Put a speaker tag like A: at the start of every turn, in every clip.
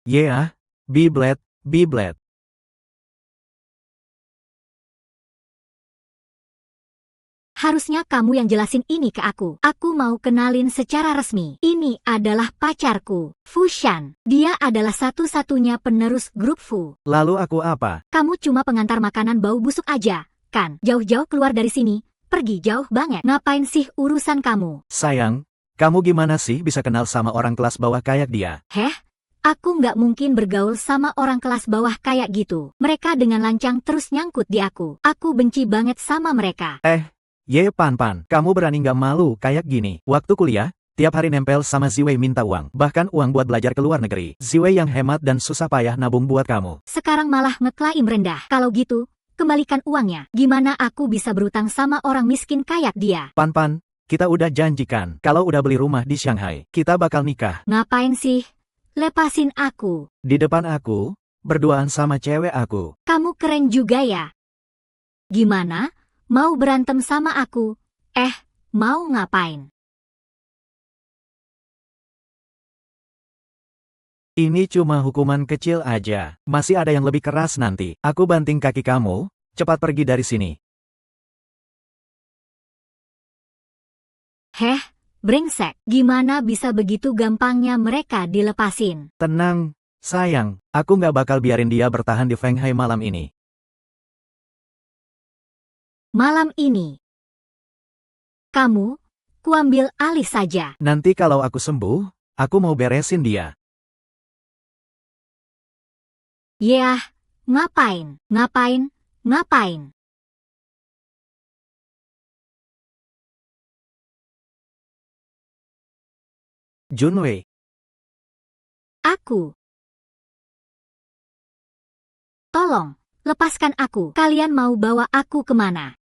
A: Yeah, Beyblade, Beyblade.
B: Harusnya kamu yang jelasin ini ke aku. Aku mau kenalin secara resmi. Ini adalah pacarku, Fushan. Dia adalah satu-satunya penerus grup Fu.
A: Lalu aku apa?
B: Kamu cuma pengantar makanan bau busuk aja, kan? Jauh-jauh keluar dari sini. Pergi jauh banget. Ngapain sih urusan kamu?
A: Sayang, kamu gimana sih bisa kenal sama orang kelas bawah kayak dia?
B: Heh? Aku nggak mungkin bergaul sama orang kelas bawah kayak gitu. Mereka dengan lancang terus nyangkut di aku. Aku benci banget sama mereka.
A: Ye Pan, kamu berani nggak malu kayak gini? Waktu kuliah, tiap hari nempel sama Ziwei minta uang. Bahkan uang buat belajar ke luar negeri. Ziwei yang hemat dan susah payah nabung buat kamu.
B: Sekarang malah ngeklaim rendah. Kalau gitu, kembalikan uangnya. Gimana aku bisa berutang sama orang miskin kayak dia?
A: Pan, kita udah janjikan. Kalau udah beli rumah di Shanghai, kita bakal nikah.
B: Ngapain sih? Lepasin aku.
A: Di depan aku, berduaan sama cewek aku.
B: Kamu keren juga ya. Gimana? Mau berantem sama aku? Mau ngapain?
A: Ini cuma hukuman kecil aja. Masih ada yang lebih keras nanti. Aku banting kaki kamu, cepat pergi dari sini.
B: Brengsek. Gimana bisa begitu gampangnya mereka dilepasin?
A: Tenang, sayang. Aku nggak bakal biarin dia bertahan di Shanghai malam ini.
B: Malam ini. Kamu, kuambil alih saja.
A: Nanti kalau aku sembuh, aku mau beresin dia.
B: Yah, ngapain?
A: Junwei.
B: Aku. Tolong, lepaskan aku. Kalian mau bawa aku kemana?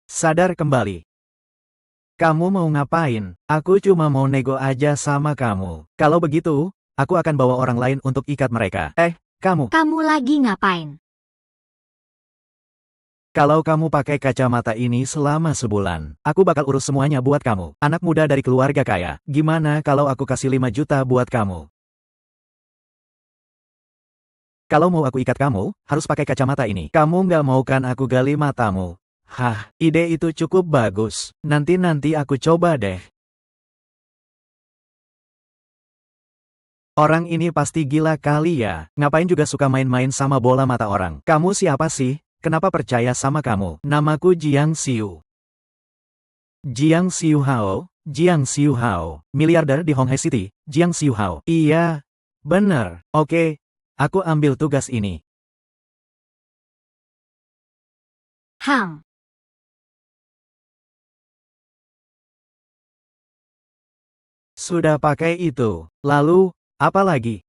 A: Sadar kembali. Kamu mau ngapain? Aku cuma mau nego aja sama kamu. Kalau begitu, aku akan bawa orang lain untuk ikat mereka. Kamu.
B: Kamu lagi ngapain?
A: Kalau kamu pakai kacamata ini selama sebulan, aku bakal urus semuanya buat kamu. Anak muda dari keluarga kaya. Gimana kalau aku kasih 5 juta buat kamu? Kalau mau aku ikat kamu, harus pakai kacamata ini. Kamu nggak mau kan aku gali matamu? Ide itu cukup bagus. Nanti aku coba deh. Orang ini pasti gila kali ya. Ngapain juga suka main-main sama bola mata orang. Kamu siapa sih? Kenapa percaya sama kamu? Namaku Jiang Xiu. Jiang Xiu Hao. Miliarder di Honghai City. Jiang Xiu Hao. Iya. Bener. Oke. Aku ambil tugas ini. Sudah pakai itu. Lalu, apa lagi?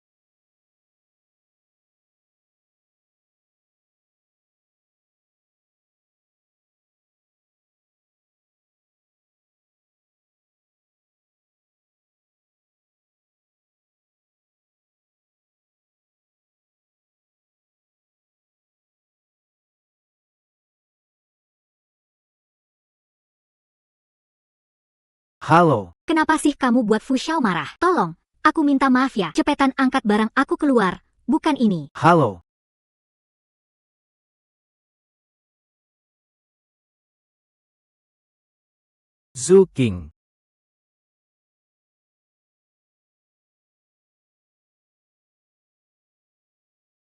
A: Halo.
B: Kenapa sih kamu buat Fu Xiao marah? Tolong, aku minta maaf ya. Cepetan angkat barang aku keluar. Bukan ini.
A: Halo. Zhu King.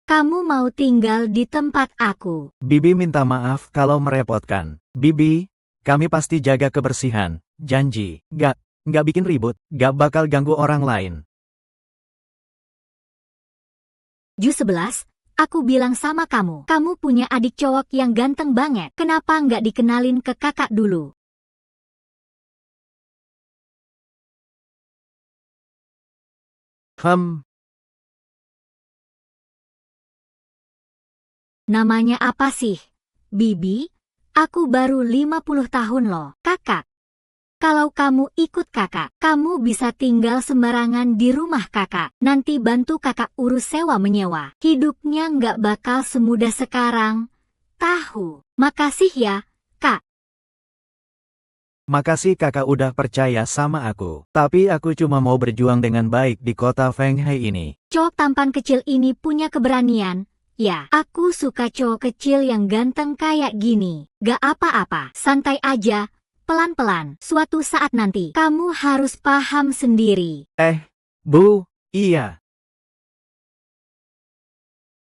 B: Kamu mau tinggal di tempat aku.
A: Bibi minta maaf kalau merepotkan. Bibi, kami pasti jaga kebersihan. Janji. Nggak bikin ribut. Nggak bakal ganggu orang lain.
B: Ju 11, aku bilang sama kamu. Kamu punya adik cowok yang ganteng banget. Kenapa nggak dikenalin ke kakak dulu? Namanya apa sih? Bibi? Aku baru 50 tahun loh. Kakak. Kalau kamu ikut kakak, kamu bisa tinggal sembarangan di rumah kakak. Nanti bantu kakak urus sewa menyewa. Hidupnya nggak bakal semudah sekarang. tahu. Makasih ya, Kak.
A: Makasih kakak udah percaya sama aku. Tapi aku cuma mau berjuang dengan baik di kota Fenghai ini.
B: Cowok tampan kecil ini punya keberanian. Ya, aku suka cowok kecil yang ganteng kayak gini. Gak apa-apa, santai aja, pelan-pelan. Suatu saat nanti, kamu harus paham sendiri.
A: Bu, iya.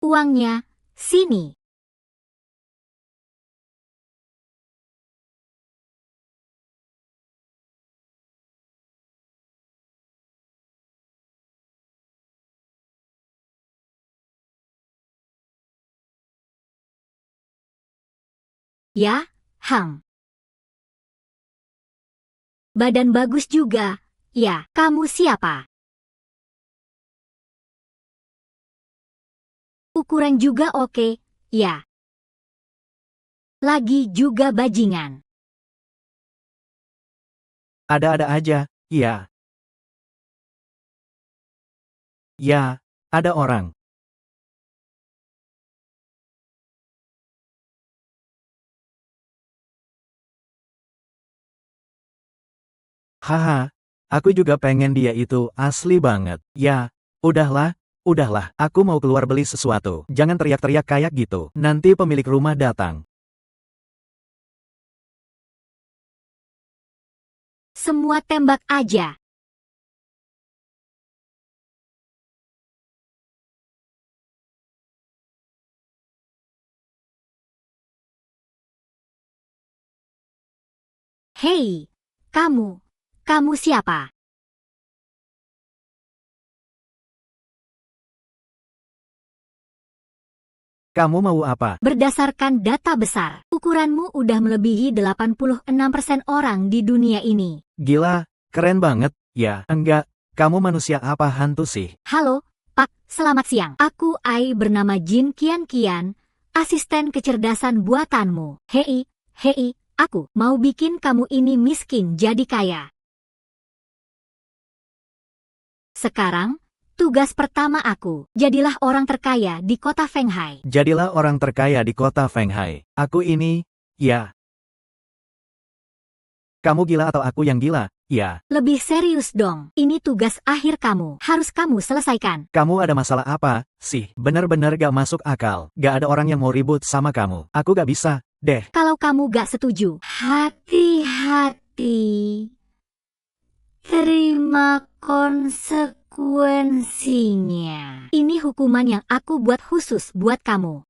B: Uangnya, sini. Ya, Hang. Badan bagus juga. Ya, kamu siapa? Ukuran juga oke, ya. Lagi juga bajingan.
A: Ada-ada aja, iya. Ya, ada orang. Haha, aku juga pengen dia itu asli banget. Ya, udahlah, aku mau keluar beli sesuatu. Jangan teriak-teriak kayak gitu. Nanti pemilik rumah datang.
B: Semua tembak aja. Hei, kamu siapa?
A: Kamu mau apa?
B: Berdasarkan data besar, ukuranmu udah melebihi 86% orang di dunia ini.
A: Gila, keren banget. Ya, enggak. Kamu manusia apa hantu sih?
B: Halo, Pak, selamat siang. Aku Ai bernama Jin Kian Kian, asisten kecerdasan buatanmu. Hei, aku mau bikin kamu ini miskin jadi kaya. Sekarang, tugas pertama aku, jadilah orang terkaya di kota Fenghai.
A: Jadilah orang terkaya di kota Fenghai. Aku ini, ya. Kamu gila atau aku yang gila? Ya.
B: Lebih serius dong, ini tugas akhir kamu, harus kamu selesaikan.
A: Kamu ada masalah apa, sih? Bener-bener gak masuk akal. Gak ada orang yang mau ribut sama kamu. Aku gak bisa, deh.
B: Kalau kamu gak setuju, hati-hati. Terima konsekuensinya. Ini hukuman yang aku buat khusus buat kamu.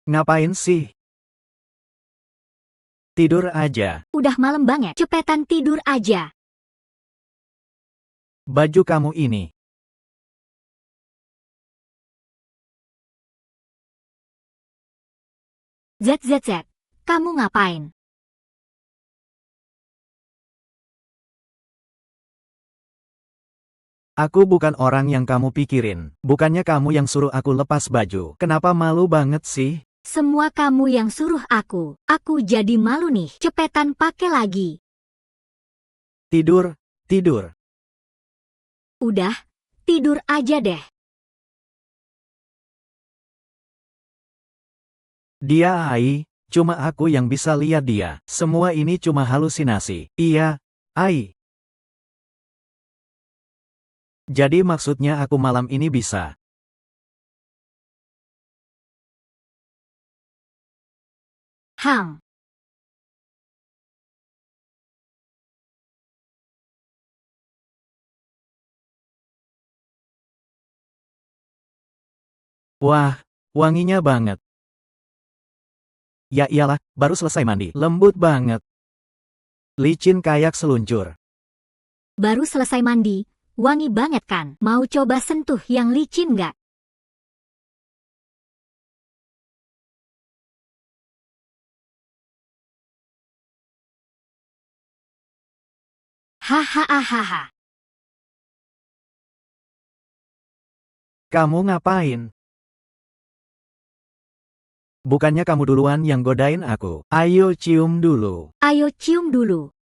A: Ngapain sih? Tidur aja.
B: Udah malam banget, cepetan tidur aja.
A: Baju kamu ini.
B: ZZZ, kamu ngapain?
A: Aku bukan orang yang kamu pikirin. Bukannya kamu yang suruh aku lepas baju. Kenapa malu banget sih?
B: Semua kamu yang suruh aku. Aku jadi malu nih. Cepetan pakai lagi.
A: Tidur.
B: Udah, tidur aja deh.
A: Dia Ai, cuma aku yang bisa lihat dia. Semua ini cuma halusinasi. Iya, Ai. Jadi maksudnya aku malam ini bisa.
B: Hang.
A: Wah, wanginya banget. Ya iyalah, baru selesai mandi. Lembut banget. Licin kayak seluncur.
B: Baru selesai mandi, wangi banget kan? Mau coba sentuh yang licin nggak? Hahaha.
A: Kamu ngapain? Bukannya kamu duluan yang godain aku. Ayo cium dulu.
B: Ayo cium dulu.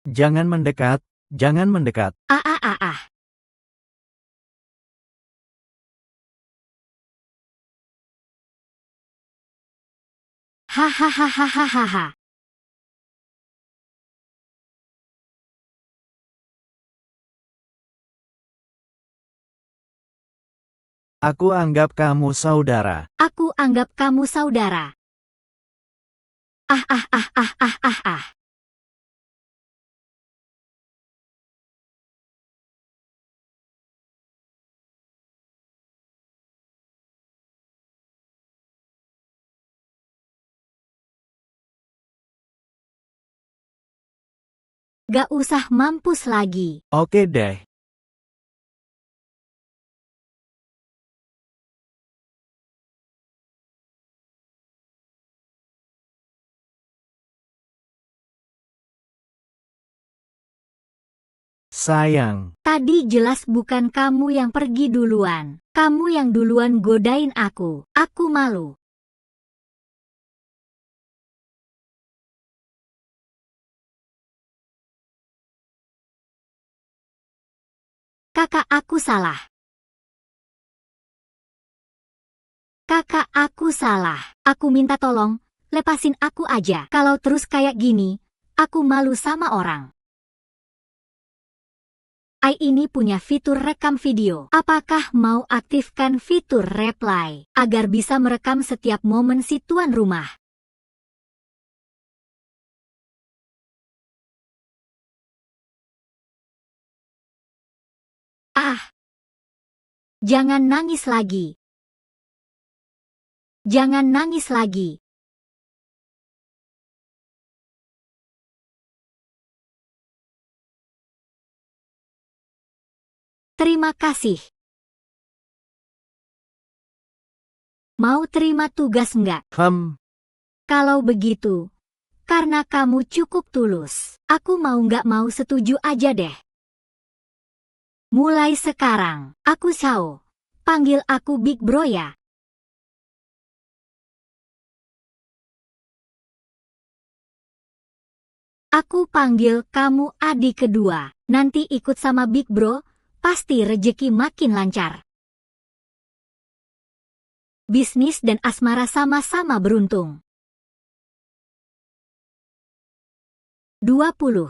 A: Jangan mendekat, jangan mendekat.
B: Ah. Hahaha.
A: Aku anggap kamu saudara.
B: Aku anggap kamu saudara. Ah. Gak usah mampus lagi.
A: Oke deh. Sayang.
B: Tadi jelas bukan kamu yang pergi duluan. Kamu yang duluan godain aku. Aku malu. Kakak, aku salah. Kakak, aku salah. Aku minta tolong, lepasin aku aja. Kalau terus kayak gini, aku malu sama orang. AI ini punya fitur rekam video. Apakah mau aktifkan fitur reply agar bisa merekam setiap momen si tuan rumah? Ah, jangan nangis lagi. Jangan nangis lagi. Terima kasih. Mau terima tugas nggak? Kalau begitu, karena kamu cukup tulus, aku mau nggak mau setuju aja deh. Mulai sekarang, aku Xiao. Panggil aku Big Bro ya. Aku panggil kamu adik kedua. Nanti ikut sama Big Bro, pasti rejeki makin lancar. Bisnis dan asmara sama-sama beruntung. 20.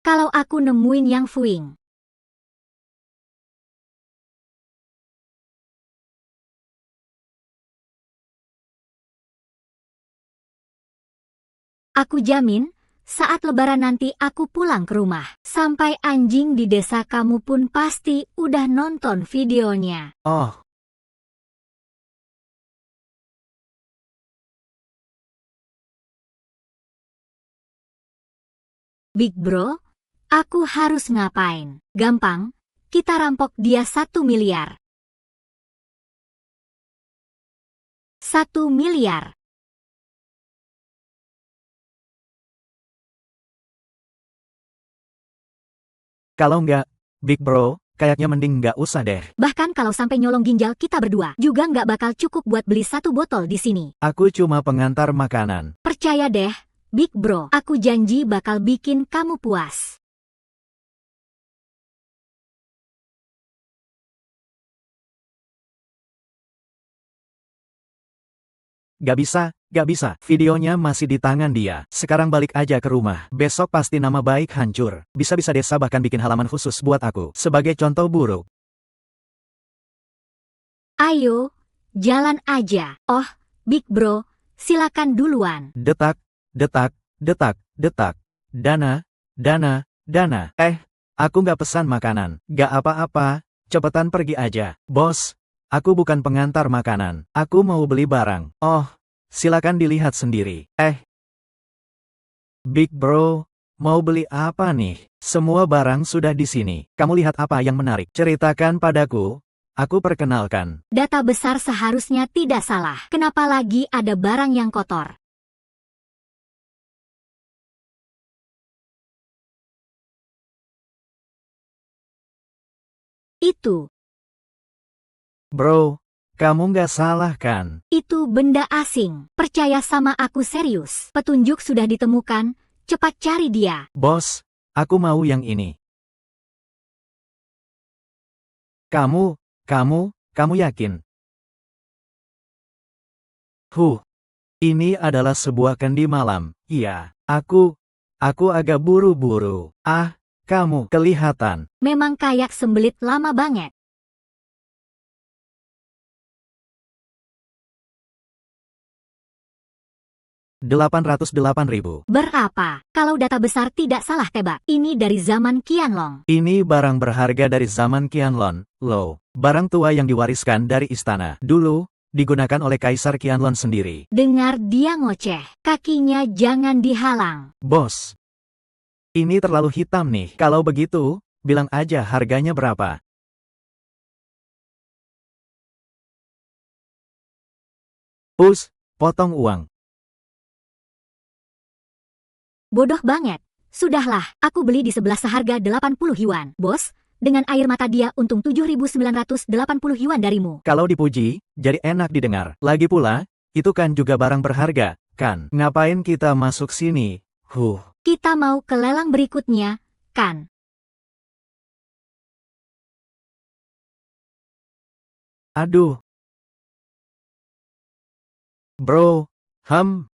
B: Kalau aku nemuin Yang Fuing. Aku jamin, saat lebaran nanti aku pulang ke rumah. Sampai anjing di desa kamu pun pasti udah nonton videonya.
A: Oh,
B: Big Bro, aku harus ngapain? Gampang, kita rampok dia 1 miliar. 1 miliar.
A: kalau nggak, Big Bro, kayaknya mending nggak usah deh.
B: Bahkan kalau sampai nyolong ginjal kita berdua, juga nggak bakal cukup buat beli 1 botol di sini.
A: Aku cuma pengantar makanan.
B: Percaya deh, Big Bro, aku janji bakal bikin kamu puas.
A: Gak bisa, videonya masih di tangan dia. Sekarang balik aja ke rumah. Besok pasti nama baik hancur. Bisa-bisa desa bahkan bikin halaman khusus buat aku. Sebagai contoh buruk.
B: Ayo, jalan aja. Oh, Big Bro, silakan duluan.
A: Detak, detak, detak, detak. Dana, dana, dana. Aku nggak pesan makanan. Gak apa-apa, cepetan pergi aja. Bos, aku bukan pengantar makanan. Aku mau beli barang. Oh, silakan dilihat sendiri. Big Bro, mau beli apa nih? Semua barang sudah di sini. Kamu lihat apa yang menarik? Ceritakan padaku. Aku perkenalkan.
B: Data besar seharusnya tidak salah. Kenapa lagi ada barang yang kotor? Itu
A: Bro, kamu nggak salah kan?
B: benda asing. Percaya sama aku serius. Petunjuk sudah ditemukan. Cepat cari dia.
A: Bos, aku mau yang ini. Kamu yakin? Ini adalah sebuah kendi malam. Iya, aku agak buru-buru. Ah, kamu kelihatan.
B: Memang kayak sembelit lama banget.
A: $808.000.
B: Berapa? Kalau data besar tidak salah tebak. Ini dari zaman Qianlong.
A: Ini barang berharga dari zaman Qianlong, loh. Barang tua yang diwariskan dari istana. Dulu, digunakan oleh Kaisar Qianlong sendiri.
B: Dengar dia ngoceh. Kakinya jangan dihalang.
A: Bos, ini terlalu hitam nih. Kalau begitu, bilang aja harganya berapa. Potong uang.
B: Bodoh banget. Sudahlah, aku beli di sebelah seharga 80 yuan. Bos, dengan air mata dia untung 7.980 yuan darimu.
A: Kalau dipuji, jadi enak didengar. Lagi pula, itu kan juga barang berharga, kan? Ngapain kita masuk sini?
B: Kita mau ke lelang berikutnya, kan?
A: Aduh. Bro,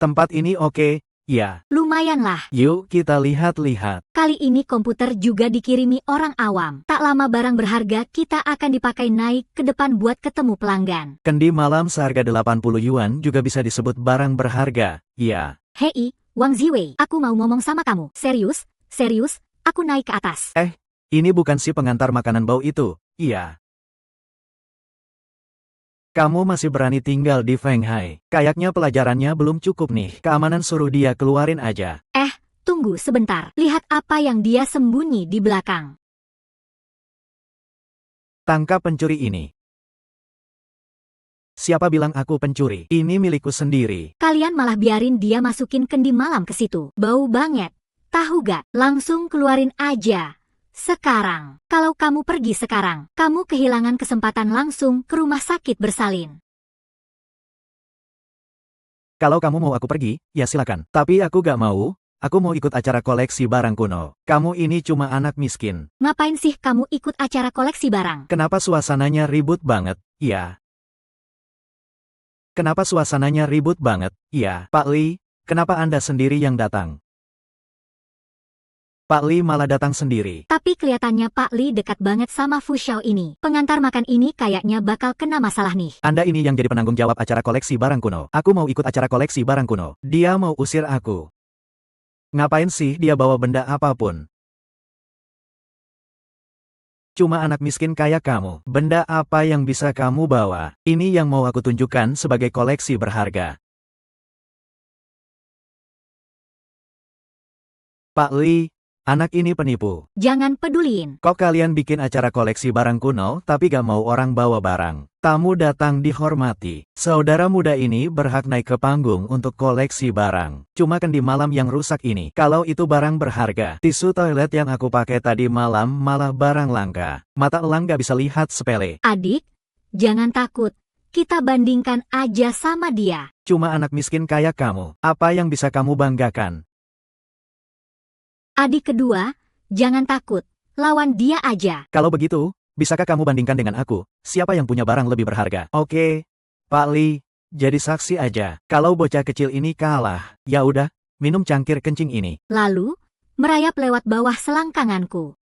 A: tempat ini oke, ya.
B: Lumayanlah.
A: Yuk kita lihat-lihat.
B: Kali ini komputer juga dikirimi orang awam. Tak lama barang berharga kita akan dipakai naik ke depan buat ketemu pelanggan.
A: Kendi malam seharga 80 yuan juga bisa disebut barang berharga, ya.
B: Hei, Wang Ziwei, aku mau ngomong sama kamu. Serius, aku naik ke atas.
A: Ini bukan si pengantar makanan bau itu, iya. Kamu masih berani tinggal di Fenghai. Kayaknya pelajarannya belum cukup nih. Keamanan suruh dia keluarin aja.
B: Tunggu sebentar. Lihat apa yang dia sembunyi di belakang.
A: Tangkap pencuri ini. Siapa bilang aku pencuri? Ini milikku sendiri.
B: Kalian malah biarin dia masukin kendi malam ke situ. Bau banget. Tahu gak? Langsung keluarin aja. Sekarang, kalau kamu pergi sekarang, kamu kehilangan kesempatan langsung ke rumah sakit bersalin.
A: Kalau kamu mau aku pergi, ya silakan. Tapi aku gak mau, aku mau ikut acara koleksi barang kuno. Kamu ini cuma anak miskin.
B: Ngapain sih kamu ikut acara koleksi barang?
A: Kenapa suasananya ribut banget, ya? Kenapa suasananya ribut banget, ya? Pak Li, kenapa Anda sendiri yang datang? Pak Li malah datang sendiri.
B: Tapi kelihatannya Pak Li dekat banget sama Fu Xiao ini. Pengantar makan ini kayaknya bakal kena masalah nih.
A: Anda ini yang jadi penanggung jawab acara koleksi barang kuno. Aku mau ikut acara koleksi barang kuno. Dia mau usir aku. Ngapain sih dia bawa benda apapun? Cuma anak miskin kayak kamu. Benda apa yang bisa kamu bawa? Ini yang mau aku tunjukkan sebagai koleksi berharga. Pak Li, anak ini penipu.
B: Jangan peduliin.
A: Kok kalian bikin acara koleksi barang kuno tapi gak mau orang bawa barang? Tamu datang dihormati. Saudara muda ini berhak naik ke panggung untuk koleksi barang. Cuma kendi malam yang rusak ini. Kalau itu barang berharga, tisu toilet yang aku pakai tadi malam malah barang langka. Mata elang gak bisa lihat sepele.
B: Adik, jangan takut. Kita bandingkan aja sama dia.
A: Cuma anak miskin kayak kamu. Apa yang bisa kamu banggakan?
B: Adik kedua, jangan takut. Lawan dia aja.
A: Kalau begitu, bisakah kamu bandingkan dengan aku? Siapa yang punya barang lebih berharga? Oke, Pak Li, jadi saksi aja. Kalau bocah kecil ini kalah, ya udah, minum cangkir kencing ini.
B: Lalu, merayap lewat bawah selangkanganku.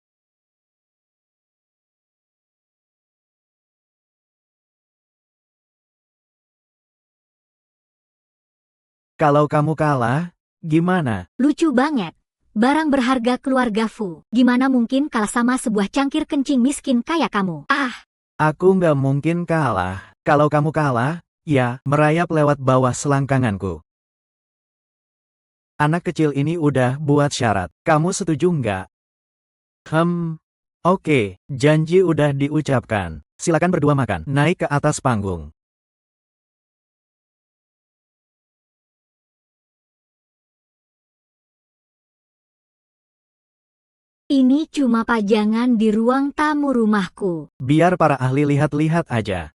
A: Kalau kamu kalah, gimana?
B: Lucu banget. Barang berharga keluarga Fu. Gimana mungkin kalah sama sebuah cangkir kencing miskin kayak kamu?
A: Aku nggak mungkin kalah. Kalau kamu kalah, ya, merayap lewat bawah selangkanganku. Anak kecil ini udah buat syarat. Kamu setuju nggak? Oke, janji udah diucapkan. Silakan berdua makan. Naik ke atas panggung.
B: Ini cuma pajangan di ruang tamu rumahku.
A: Biar para ahli lihat-lihat aja.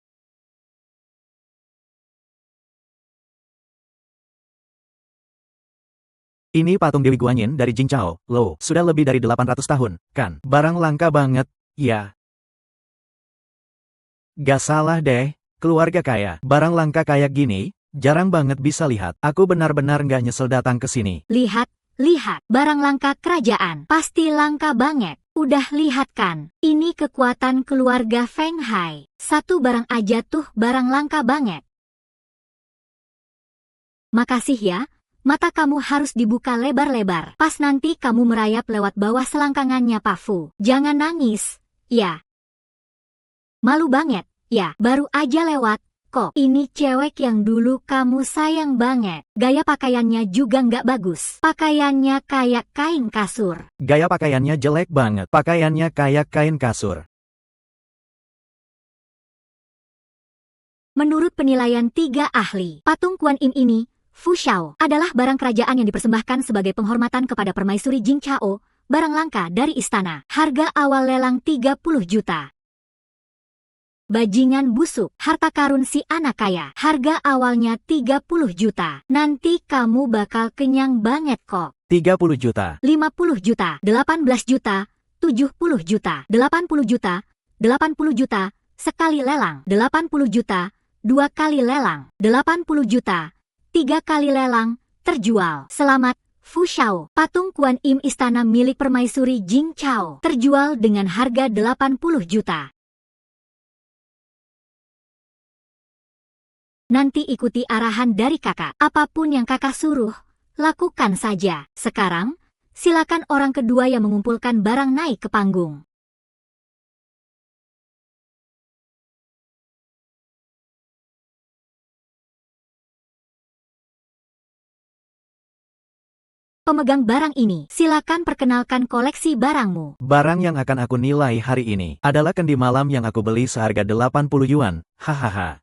A: Ini patung Dewi Guanyin dari Jingchao. Loh, sudah lebih dari 800 tahun, kan? Barang langka banget, ya. Gak salah deh, keluarga kaya. Barang langka kayak gini, jarang banget bisa lihat. Aku benar-benar gak nyesel datang ke sini.
B: Lihat, barang langka kerajaan. Pasti langka banget. Udah lihat kan? Ini kekuatan keluarga Feng Hai. Satu barang aja tuh barang langka banget. Makasih ya. Mata kamu harus dibuka lebar-lebar. Pas nanti kamu merayap lewat bawah selangkangannya Pak Fu. Jangan nangis, ya. Malu banget, ya. Baru aja lewat, kok. Ini cewek yang dulu kamu sayang banget. Gaya pakaiannya juga nggak bagus. Pakaiannya kayak kain kasur.
A: Gaya pakaiannya jelek banget. Pakaiannya kayak kain kasur.
B: Menurut penilaian 3 ahli, patung Kuan Im ini, Fu Xiao, adalah barang kerajaan yang dipersembahkan sebagai penghormatan kepada permaisuri Jingchao, barang langka dari istana. Harga awal lelang 30 juta. Bajingan busuk, harta karun si anak kaya. Harga awalnya 30 juta. Nanti kamu bakal kenyang banget kok.
A: 30 juta.
B: 50 juta, 18 juta, 70 juta, 80 juta, 80 juta, sekali lelang, 80 juta, 2 kali lelang, 80 juta, 3 kali lelang, terjual. Selamat, Fu Xiao. Patung Kuan Im istana milik permaisuri Jingchao. Terjual dengan harga 80 juta. Nanti ikuti arahan dari kakak. Apapun yang kakak suruh, lakukan saja. Sekarang, silakan orang kedua yang mengumpulkan barang naik ke panggung. Pemegang barang ini, silakan perkenalkan koleksi barangmu.
A: Barang yang akan aku nilai hari ini adalah kendi malam yang aku beli seharga 80 yuan. Hahaha.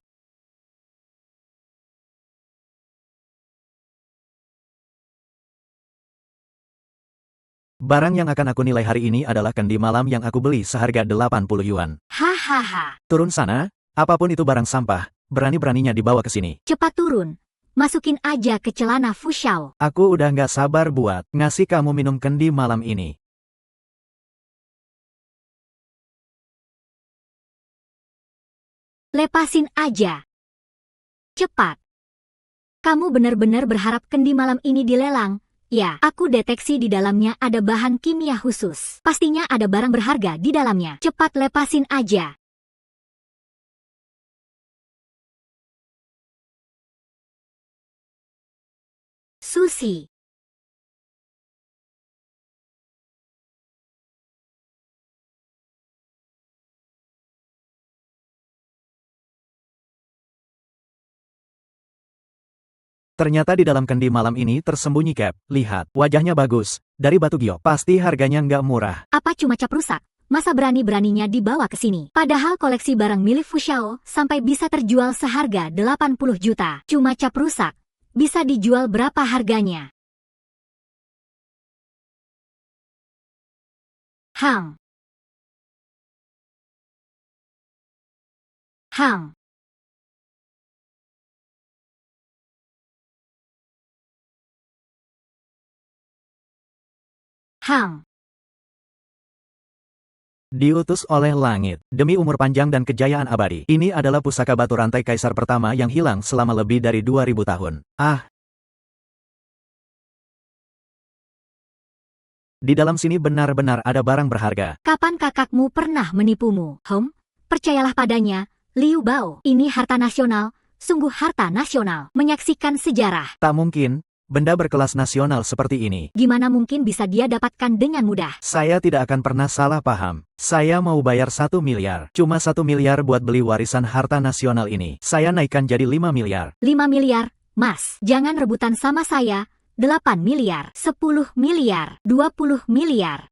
A: Barang yang akan aku nilai hari ini adalah kendi malam yang aku beli seharga 80 yuan.
B: Hahaha.
A: Turun sana, apapun itu barang sampah, berani-beraninya dibawa ke sini.
B: Cepat turun. Masukin aja ke celana Fu Xiao.
A: Aku udah nggak sabar buat ngasih kamu minum kendi malam ini.
B: Lepasin aja. Cepat. Kamu benar-benar berharap kendi malam ini dilelang? Ya, aku deteksi di dalamnya ada bahan kimia khusus. Pastinya ada barang berharga di dalamnya. Cepat lepasin aja. Sushi.
A: Ternyata di dalam kendi malam ini tersembunyi cap. Lihat, wajahnya bagus. Dari batu giok, pasti harganya nggak murah.
B: Apa cuma cap rusak? Masa berani-beraninya dibawa ke sini? Padahal koleksi barang milik Fu Xiao sampai bisa terjual seharga 80 juta. Cuma cap rusak. Bisa dijual berapa harganya? Hang. Hang. Hang.
A: Diutus oleh langit, demi umur panjang dan kejayaan abadi. Ini adalah pusaka batu rantai kaisar pertama yang hilang selama lebih dari 2000 tahun. Di dalam sini benar-benar ada barang berharga.
B: Kapan kakakmu pernah menipumu? Percayalah padanya, Liu Bao. Ini harta nasional, sungguh harta nasional. Menyaksikan sejarah.
A: Tak mungkin, benda berkelas nasional seperti ini.
B: Gimana mungkin bisa dia dapatkan dengan mudah?
A: Saya tidak akan pernah salah paham. Saya mau bayar 1 miliar. Cuma 1 miliar buat beli warisan harta nasional ini. Saya naikkan jadi 5 miliar.
B: 5 miliar? Mas, jangan rebutan sama saya. 8 miliar, 10 miliar, 20 miliar.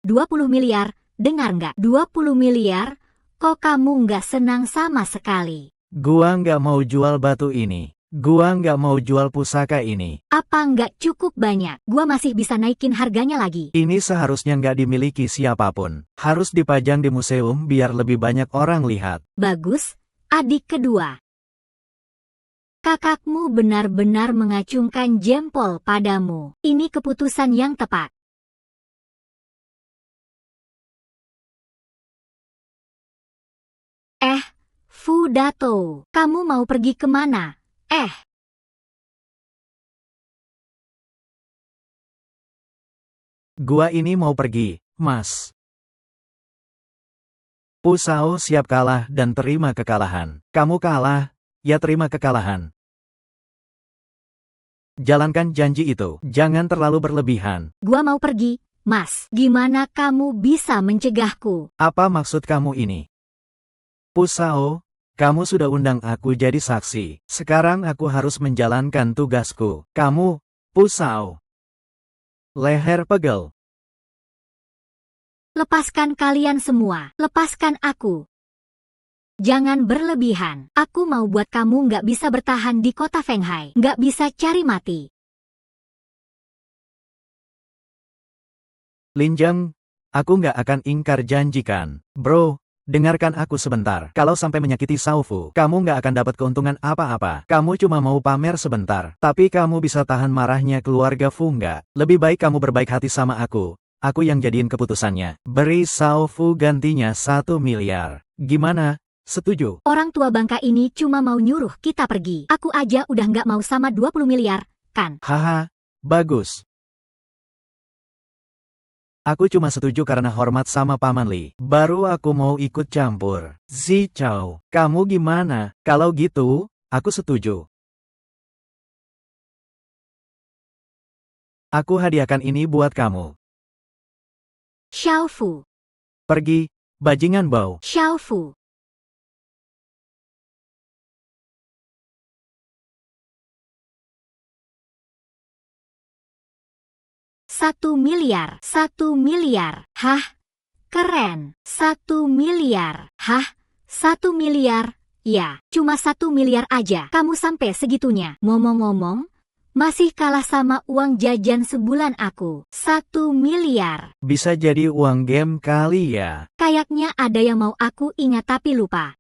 B: 20 miliar, dengar nggak? 20 miliar, kok kamu nggak senang sama sekali?
A: Gua nggak mau jual batu ini. Gua nggak mau jual pusaka ini.
B: Apa nggak cukup banyak? Gua masih bisa naikin harganya lagi.
A: Ini seharusnya nggak dimiliki siapapun. Harus dipajang di museum biar lebih banyak orang lihat.
B: Bagus, adik kedua. Kakakmu benar-benar mengacungkan jempol padamu. Ini keputusan yang tepat. Fudato, kamu mau pergi kemana?
A: Gua ini mau pergi, Mas. Pusao siap kalah dan terima kekalahan. Kamu kalah, ya terima kekalahan. Jalankan janji itu. Jangan terlalu berlebihan.
B: Gua mau pergi, Mas. Gimana kamu bisa mencegahku?
A: Apa maksud kamu ini? Pusao, kamu sudah undang aku jadi saksi. Sekarang aku harus menjalankan tugasku. Kamu, Pusao. Leher pegel.
B: Lepaskan kalian semua. Lepaskan aku. Jangan berlebihan. Aku mau buat kamu nggak bisa bertahan di kota Fenghai. Nggak bisa cari mati.
A: Linjang, aku nggak akan ingkar janjikan. Bro, dengarkan aku sebentar. Kalau sampai menyakiti Saufu, kamu nggak akan dapat keuntungan apa-apa. Kamu cuma mau pamer sebentar. Tapi kamu bisa tahan marahnya keluarga Fu nggak? Lebih baik kamu berbaik hati sama aku. Aku yang jadiin keputusannya. Beri Saufu gantinya 1 miliar. Gimana? Setuju?
B: Orang tua bangka ini cuma mau nyuruh kita pergi. Aku aja udah nggak mau sama 20 miliar, kan?
A: Haha, bagus. Aku cuma setuju karena hormat sama Paman Li. Baru aku mau ikut campur. Zi Chao, kamu gimana? Kalau gitu, aku setuju. Aku hadiahkan ini buat kamu.
B: Xiao Fu.
A: Pergi, bajingan bau.
B: Xiao Fu. Satu miliar. 1 miliar. Hah? Keren. 1 miliar. Hah? 1 miliar? Ya, cuma 1 miliar aja. Kamu sampai segitunya. Ngomong-ngomong, masih kalah sama uang jajan sebulan aku. 1 miliar.
A: Bisa jadi uang game kali ya.
B: Kayaknya ada yang mau aku ingat tapi lupa.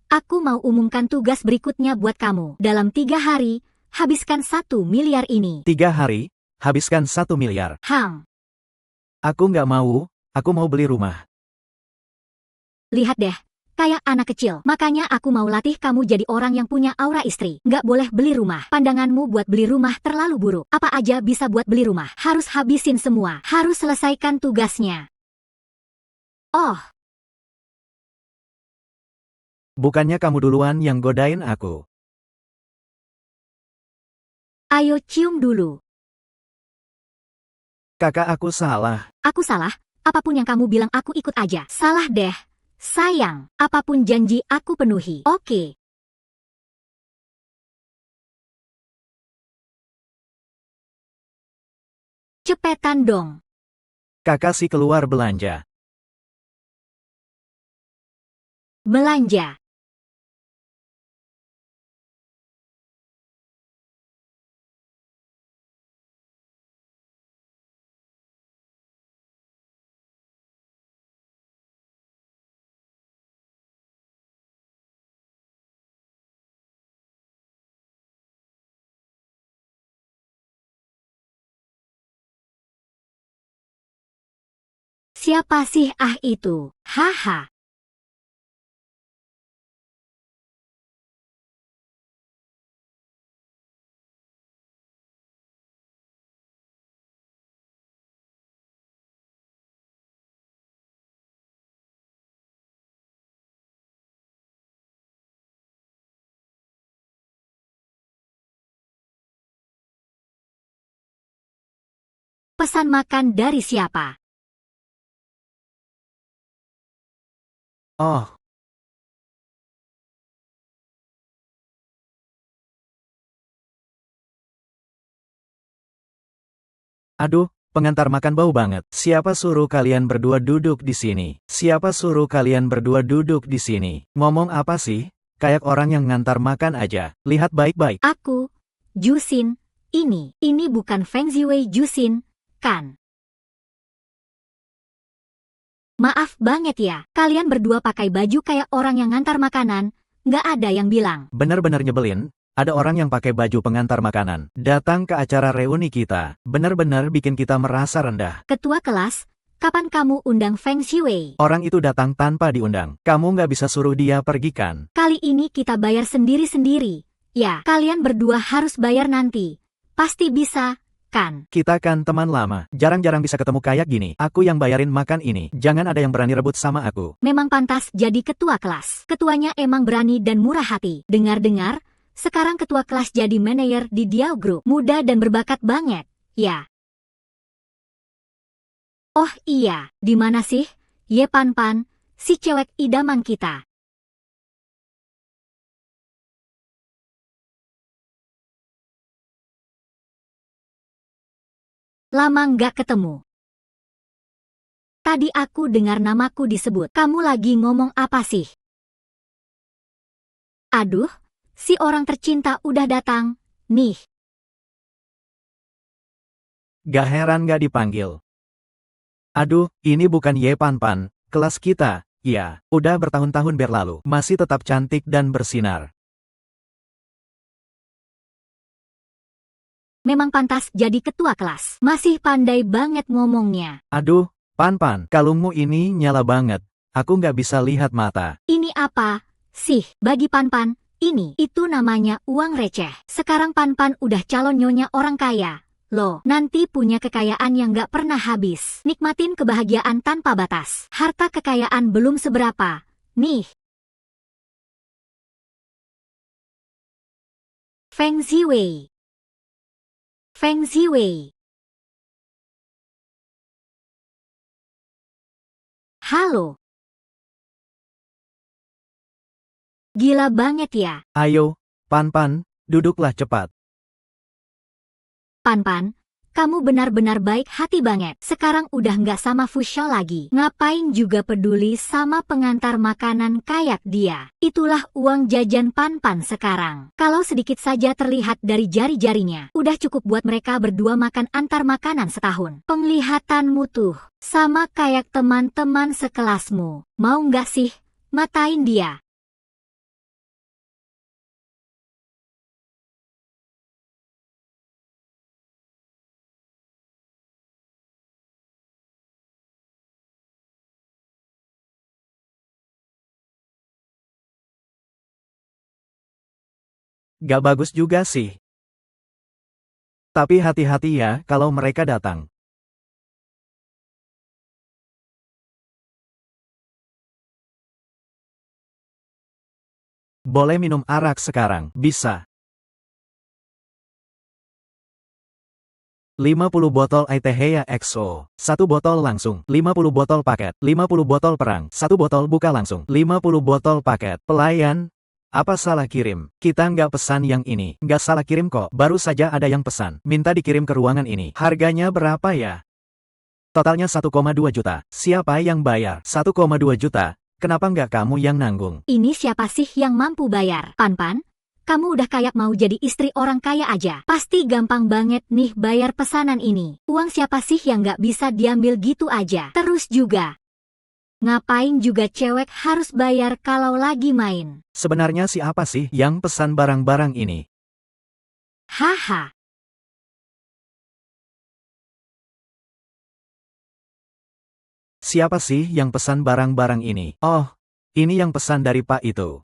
B: Aku mau umumkan tugas berikutnya buat kamu. Dalam 3 hari, habiskan 1 miliar ini.
A: 3 hari, habiskan 1 miliar. Aku nggak mau, aku mau beli rumah.
B: Lihat deh, kayak anak kecil. Makanya aku mau latih kamu jadi orang yang punya aura istri. Nggak boleh beli rumah. Pandanganmu buat beli rumah terlalu buruk. Apa aja bisa buat beli rumah. Harus habisin semua. Harus selesaikan tugasnya. Oh,
A: Bukannya kamu duluan yang godain aku.
B: ayo cium dulu.
A: Kakak aku salah.
B: Aku salah? Apapun yang kamu bilang aku ikut aja. Salah deh. Sayang, apapun janji aku penuhi. Oke. Cepetan dong.
A: Kakak sih keluar belanja.
B: Belanja. Siapa sih itu? Haha. Pesan makan dari siapa?
A: Oh, Aduh, pengantar makan bau banget. Siapa suruh kalian berdua duduk di sini? Siapa suruh kalian berdua duduk di sini? Ngomong apa sih? Kayak orang yang ngantar makan aja. Lihat baik-baik.
B: Aku, Jusin, ini bukan Feng Ziwei Jusin, kan? Maaf banget ya, kalian berdua pakai baju kayak orang yang ngantar makanan, nggak ada yang bilang.
A: Bener-bener nyebelin. Ada orang yang pakai baju pengantar makanan. Datang ke acara reuni kita. Bener-bener bikin kita merasa rendah.
B: Ketua kelas, kapan kamu undang Feng Ziwei?
A: Orang itu datang tanpa diundang. Kamu nggak bisa suruh dia pergi kan?
B: Kali ini kita bayar sendiri-sendiri. Ya, kalian berdua harus bayar nanti. Pasti bisa, kan?
A: Kita kan teman lama. Jarang-jarang bisa ketemu kayak gini. Aku yang bayarin makan ini. Jangan ada yang berani rebut sama aku.
B: Memang pantas jadi ketua kelas. Ketuanya emang berani dan murah hati. Dengar-dengar, sekarang ketua kelas jadi manajer di Diao Group. Muda dan berbakat banget. Ya. Oh iya, di mana sih? Ye Pan Pan, si cewek idaman kita. Lama nggak ketemu. Tadi aku dengar namaku disebut. Kamu lagi ngomong apa sih? Aduh, si orang tercinta udah datang, nih.
A: Gak heran gak dipanggil. Aduh, ini bukan Ye Pan Pan, kelas kita. Ya, udah bertahun-tahun berlalu. Masih tetap cantik dan bersinar.
B: Memang pantas jadi ketua kelas. Masih pandai banget ngomongnya.
A: Aduh, Pan Pan, kalungmu ini nyala banget. Aku nggak bisa lihat mata.
B: Ini apa sih bagi Pan Pan? Itu namanya uang receh. Sekarang Pan Pan udah calon nyonya orang kaya. Loh, nanti punya kekayaan yang nggak pernah habis. Nikmatin kebahagiaan tanpa batas. Harta kekayaan belum seberapa. Nih. Feng Ziwei. Feng Ziwei. Halo. Gila banget ya.
A: Ayo, Pan Pan, duduklah cepat.
B: Pan Pan, kamu benar-benar baik hati banget. Sekarang udah nggak sama Fushia lagi. Ngapain juga peduli sama pengantar makanan kayak dia. Itulah uang jajan Pan Pan sekarang. Kalau sedikit saja terlihat dari jari-jarinya, udah cukup buat mereka berdua makan antar makanan setahun. Penglihatanmu tuh, sama kayak teman-teman sekelasmu. Mau nggak sih, matain dia?
A: Gak bagus juga sih. Tapi hati-hati ya kalau mereka datang. Boleh minum arak sekarang, bisa. 50 botol Aiteheya XO. 1 botol langsung. 50 botol paket. 50 botol perang. 1 botol buka langsung. 50 botol paket. Pelayan. Apa salah kirim? Kita nggak pesan yang ini. Nggak salah kirim kok. Baru saja ada yang pesan. Minta dikirim ke ruangan ini. Harganya berapa ya? Totalnya 1,2 juta. Siapa yang bayar? 1,2 juta. Kenapa nggak kamu yang nanggung?
B: Ini siapa sih yang mampu bayar? Pan Pan? Kamu udah kayak mau jadi istri orang kaya aja. Pasti gampang banget nih bayar pesanan ini. Uang siapa sih yang nggak bisa diambil gitu aja? Terus juga, ngapain juga cewek harus bayar kalau lagi main?
A: Sebenarnya siapa sih yang pesan barang-barang ini?
B: Haha.
A: Siapa sih yang pesan barang-barang ini? Oh, ini yang pesan dari Pak itu.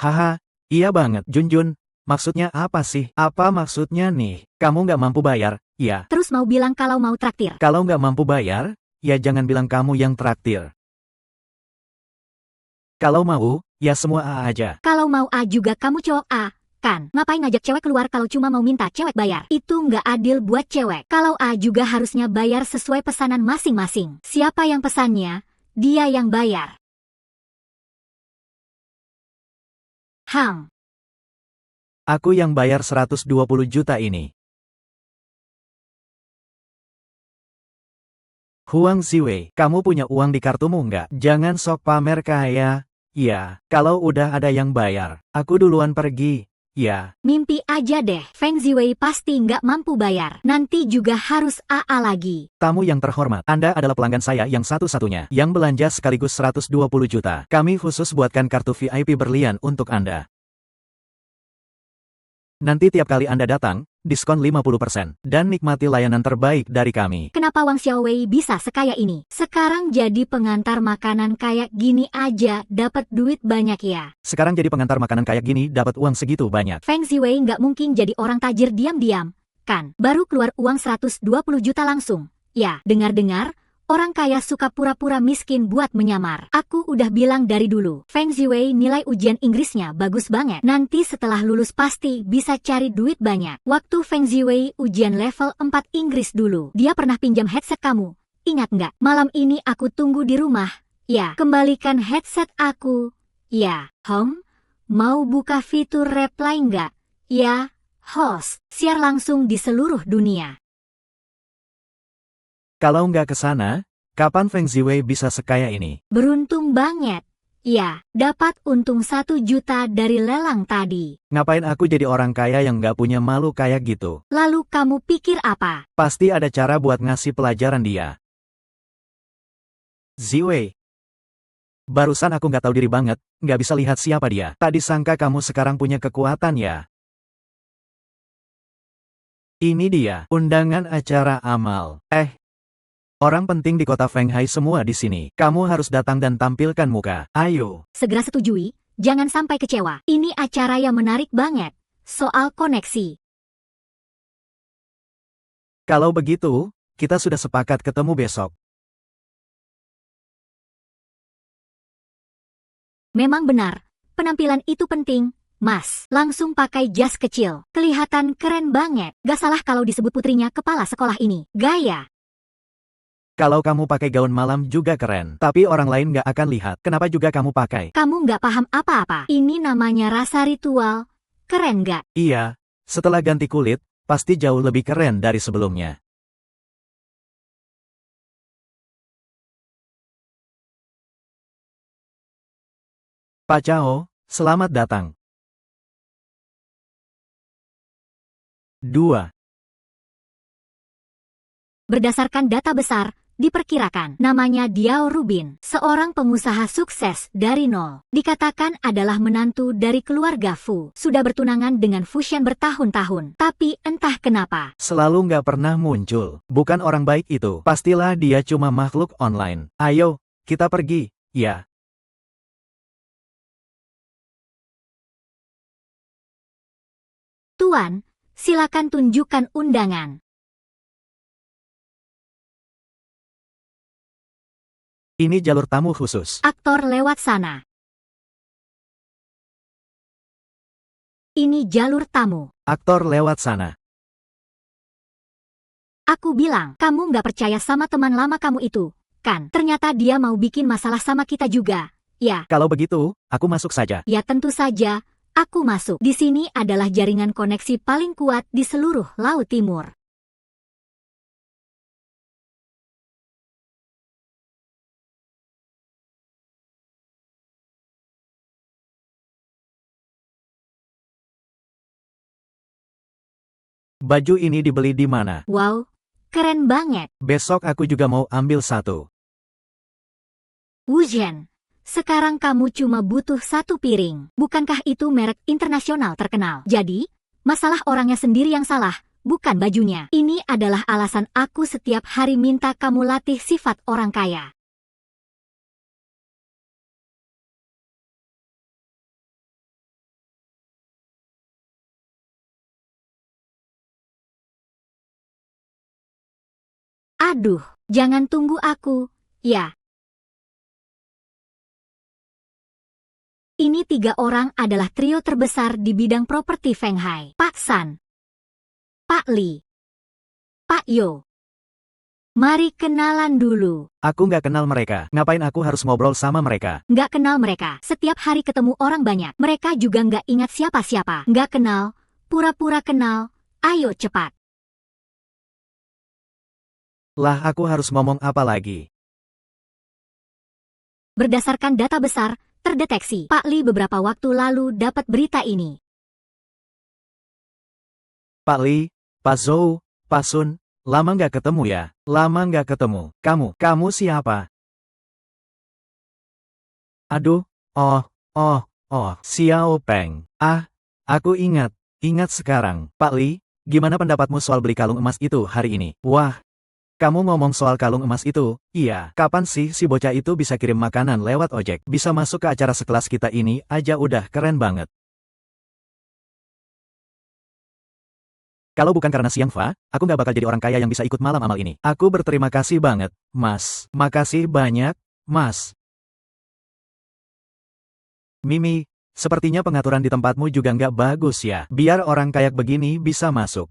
A: Haha, iya banget Junjun. Maksudnya apa sih? Apa maksudnya nih? Kamu nggak mampu bayar, ya?
B: Terus mau bilang kalau mau traktir?
A: Kalau nggak mampu bayar, ya jangan bilang kamu yang traktir. Kalau mau, ya semua A aja.
B: Kalau mau A juga kamu cowok A, kan? Ngapain ngajak cewek keluar kalau cuma mau minta cewek bayar? Itu nggak adil buat cewek. Kalau A juga harusnya bayar sesuai pesanan masing-masing. Siapa yang pesannya, dia yang bayar. Hang.
A: Aku yang bayar 120 juta ini. Huang Ziwei, kamu punya uang di kartumu nggak? Jangan sok pamer kaya. Ya, kalau udah ada yang bayar, aku duluan pergi. Ya,
B: Mimpi aja deh, Feng Ziwei pasti nggak mampu bayar. Nanti juga harus AA lagi.
A: tamu yang terhormat, Anda adalah pelanggan saya yang satu-satunya yang belanja sekaligus 120 juta. Kami khusus buatkan kartu VIP berlian untuk Anda. Nanti tiap kali Anda datang, diskon 50%, dan nikmati layanan terbaik dari kami.
B: Kenapa Wang Xiaowei bisa sekaya ini? Sekarang jadi pengantar makanan kayak gini aja dapat duit banyak ya.
A: Sekarang jadi pengantar makanan kayak gini dapat uang segitu banyak.
B: Feng Ziwei nggak mungkin jadi orang tajir diam-diam, kan? Baru keluar uang 120 juta langsung. Ya, dengar-dengar, orang kaya suka pura-pura miskin buat menyamar. Aku udah bilang dari dulu, Feng Ziwei nilai ujian Inggrisnya bagus banget. Nanti setelah lulus pasti bisa cari duit banyak. Waktu Feng Ziwei ujian level 4 Inggris dulu, dia pernah pinjam headset kamu. Ingat nggak? Malam ini aku tunggu di rumah. Ya, kembalikan headset aku. Ya, mau buka fitur reply nggak? Ya, host, share langsung di seluruh dunia.
A: Kalau nggak ke sana, kapan Feng Ziwei bisa sekaya ini?
B: Beruntung banget. Ya, dapat untung 1 juta dari lelang tadi.
A: Ngapain aku jadi orang kaya yang nggak punya malu kayak gitu?
B: Lalu kamu pikir apa?
A: Pasti ada cara buat ngasih pelajaran dia. Ziwei. Barusan aku nggak tahu diri banget, nggak bisa lihat siapa dia. Tadi sangka kamu sekarang punya kekuatan ya. Ini dia, undangan acara amal. Orang penting di kota Fenghai semua di sini. Kamu harus datang dan tampilkan muka. Ayo.
B: Segera setujui, jangan sampai kecewa. Ini acara yang menarik banget. Soal koneksi.
A: Kalau begitu, kita sudah sepakat ketemu besok.
B: Memang benar, penampilan itu penting, Mas. Langsung pakai jas kecil. Kelihatan keren banget. Gak salah kalau disebut putrinya kepala sekolah ini. Gaya.
A: Kalau kamu pakai gaun malam juga keren. Tapi orang lain nggak akan lihat. Kenapa juga kamu pakai?
B: Kamu nggak paham apa-apa. Ini namanya rasa ritual. Keren nggak?
A: Iya, setelah ganti kulit, pasti jauh lebih keren dari sebelumnya. Pak Chao, selamat datang. 2.
B: Berdasarkan data besar, diperkirakan namanya Diao Rubin, seorang pengusaha sukses dari nol. Dikatakan adalah menantu dari keluarga Fu. Sudah bertunangan dengan Fu Shen bertahun-tahun. Tapi entah kenapa.
A: Selalu nggak pernah muncul. Bukan orang baik itu. Pastilah dia cuma makhluk online. Ayo, kita pergi. Ya.
B: Tuan, silakan tunjukkan undangan.
A: Ini jalur tamu khusus.
B: Aktor lewat sana. Ini jalur tamu.
A: Aktor lewat sana.
B: Aku bilang, kamu nggak percaya sama teman lama kamu itu, kan? Ternyata dia mau bikin masalah sama kita juga. Ya.
A: Kalau begitu, aku masuk saja.
B: Ya tentu saja, aku masuk. Di sini adalah jaringan koneksi paling kuat di seluruh Laut Timur.
A: Baju ini dibeli di mana?
B: Wow, keren banget.
A: Besok aku juga mau ambil satu.
B: Wu Zhen, sekarang kamu cuma butuh 1 piring. Bukankah itu merek internasional terkenal? Jadi, masalah orangnya sendiri yang salah, bukan bajunya. Ini adalah alasan aku setiap hari minta kamu latih sifat orang kaya. Aduh, jangan tunggu aku, ya. Ini 3 orang adalah trio terbesar di bidang properti Fenghai. Pak San, Pak Li, Pak Yo. Mari kenalan dulu.
A: Aku nggak kenal mereka. Ngapain aku harus ngobrol sama mereka?
B: Nggak kenal mereka. Setiap hari ketemu orang banyak. Mereka juga nggak ingat siapa-siapa. Nggak kenal, pura-pura kenal. Ayo cepat.
A: Lah aku harus ngomong apa lagi?
B: Berdasarkan data besar, terdeteksi. Pak Li beberapa waktu lalu dapat berita ini.
A: Pak Li, Pak Zhou, Pak Sun, lama nggak ketemu ya? Lama nggak ketemu. Kamu siapa? Aduh, Xiao Peng. Aku ingat sekarang. Pak Li, gimana pendapatmu soal beli kalung emas itu hari ini? Wah, kamu ngomong soal kalung emas itu? Iya, kapan sih si bocah itu bisa kirim makanan lewat ojek? Bisa masuk ke acara sekelas kita ini aja udah keren banget. Kalau bukan karena Xiang Fa, aku nggak bakal jadi orang kaya yang bisa ikut malam amal ini. Aku berterima kasih banget, Mas. Makasih banyak, Mas. Mimi, sepertinya pengaturan di tempatmu juga nggak bagus ya. Biar orang kayak begini bisa masuk.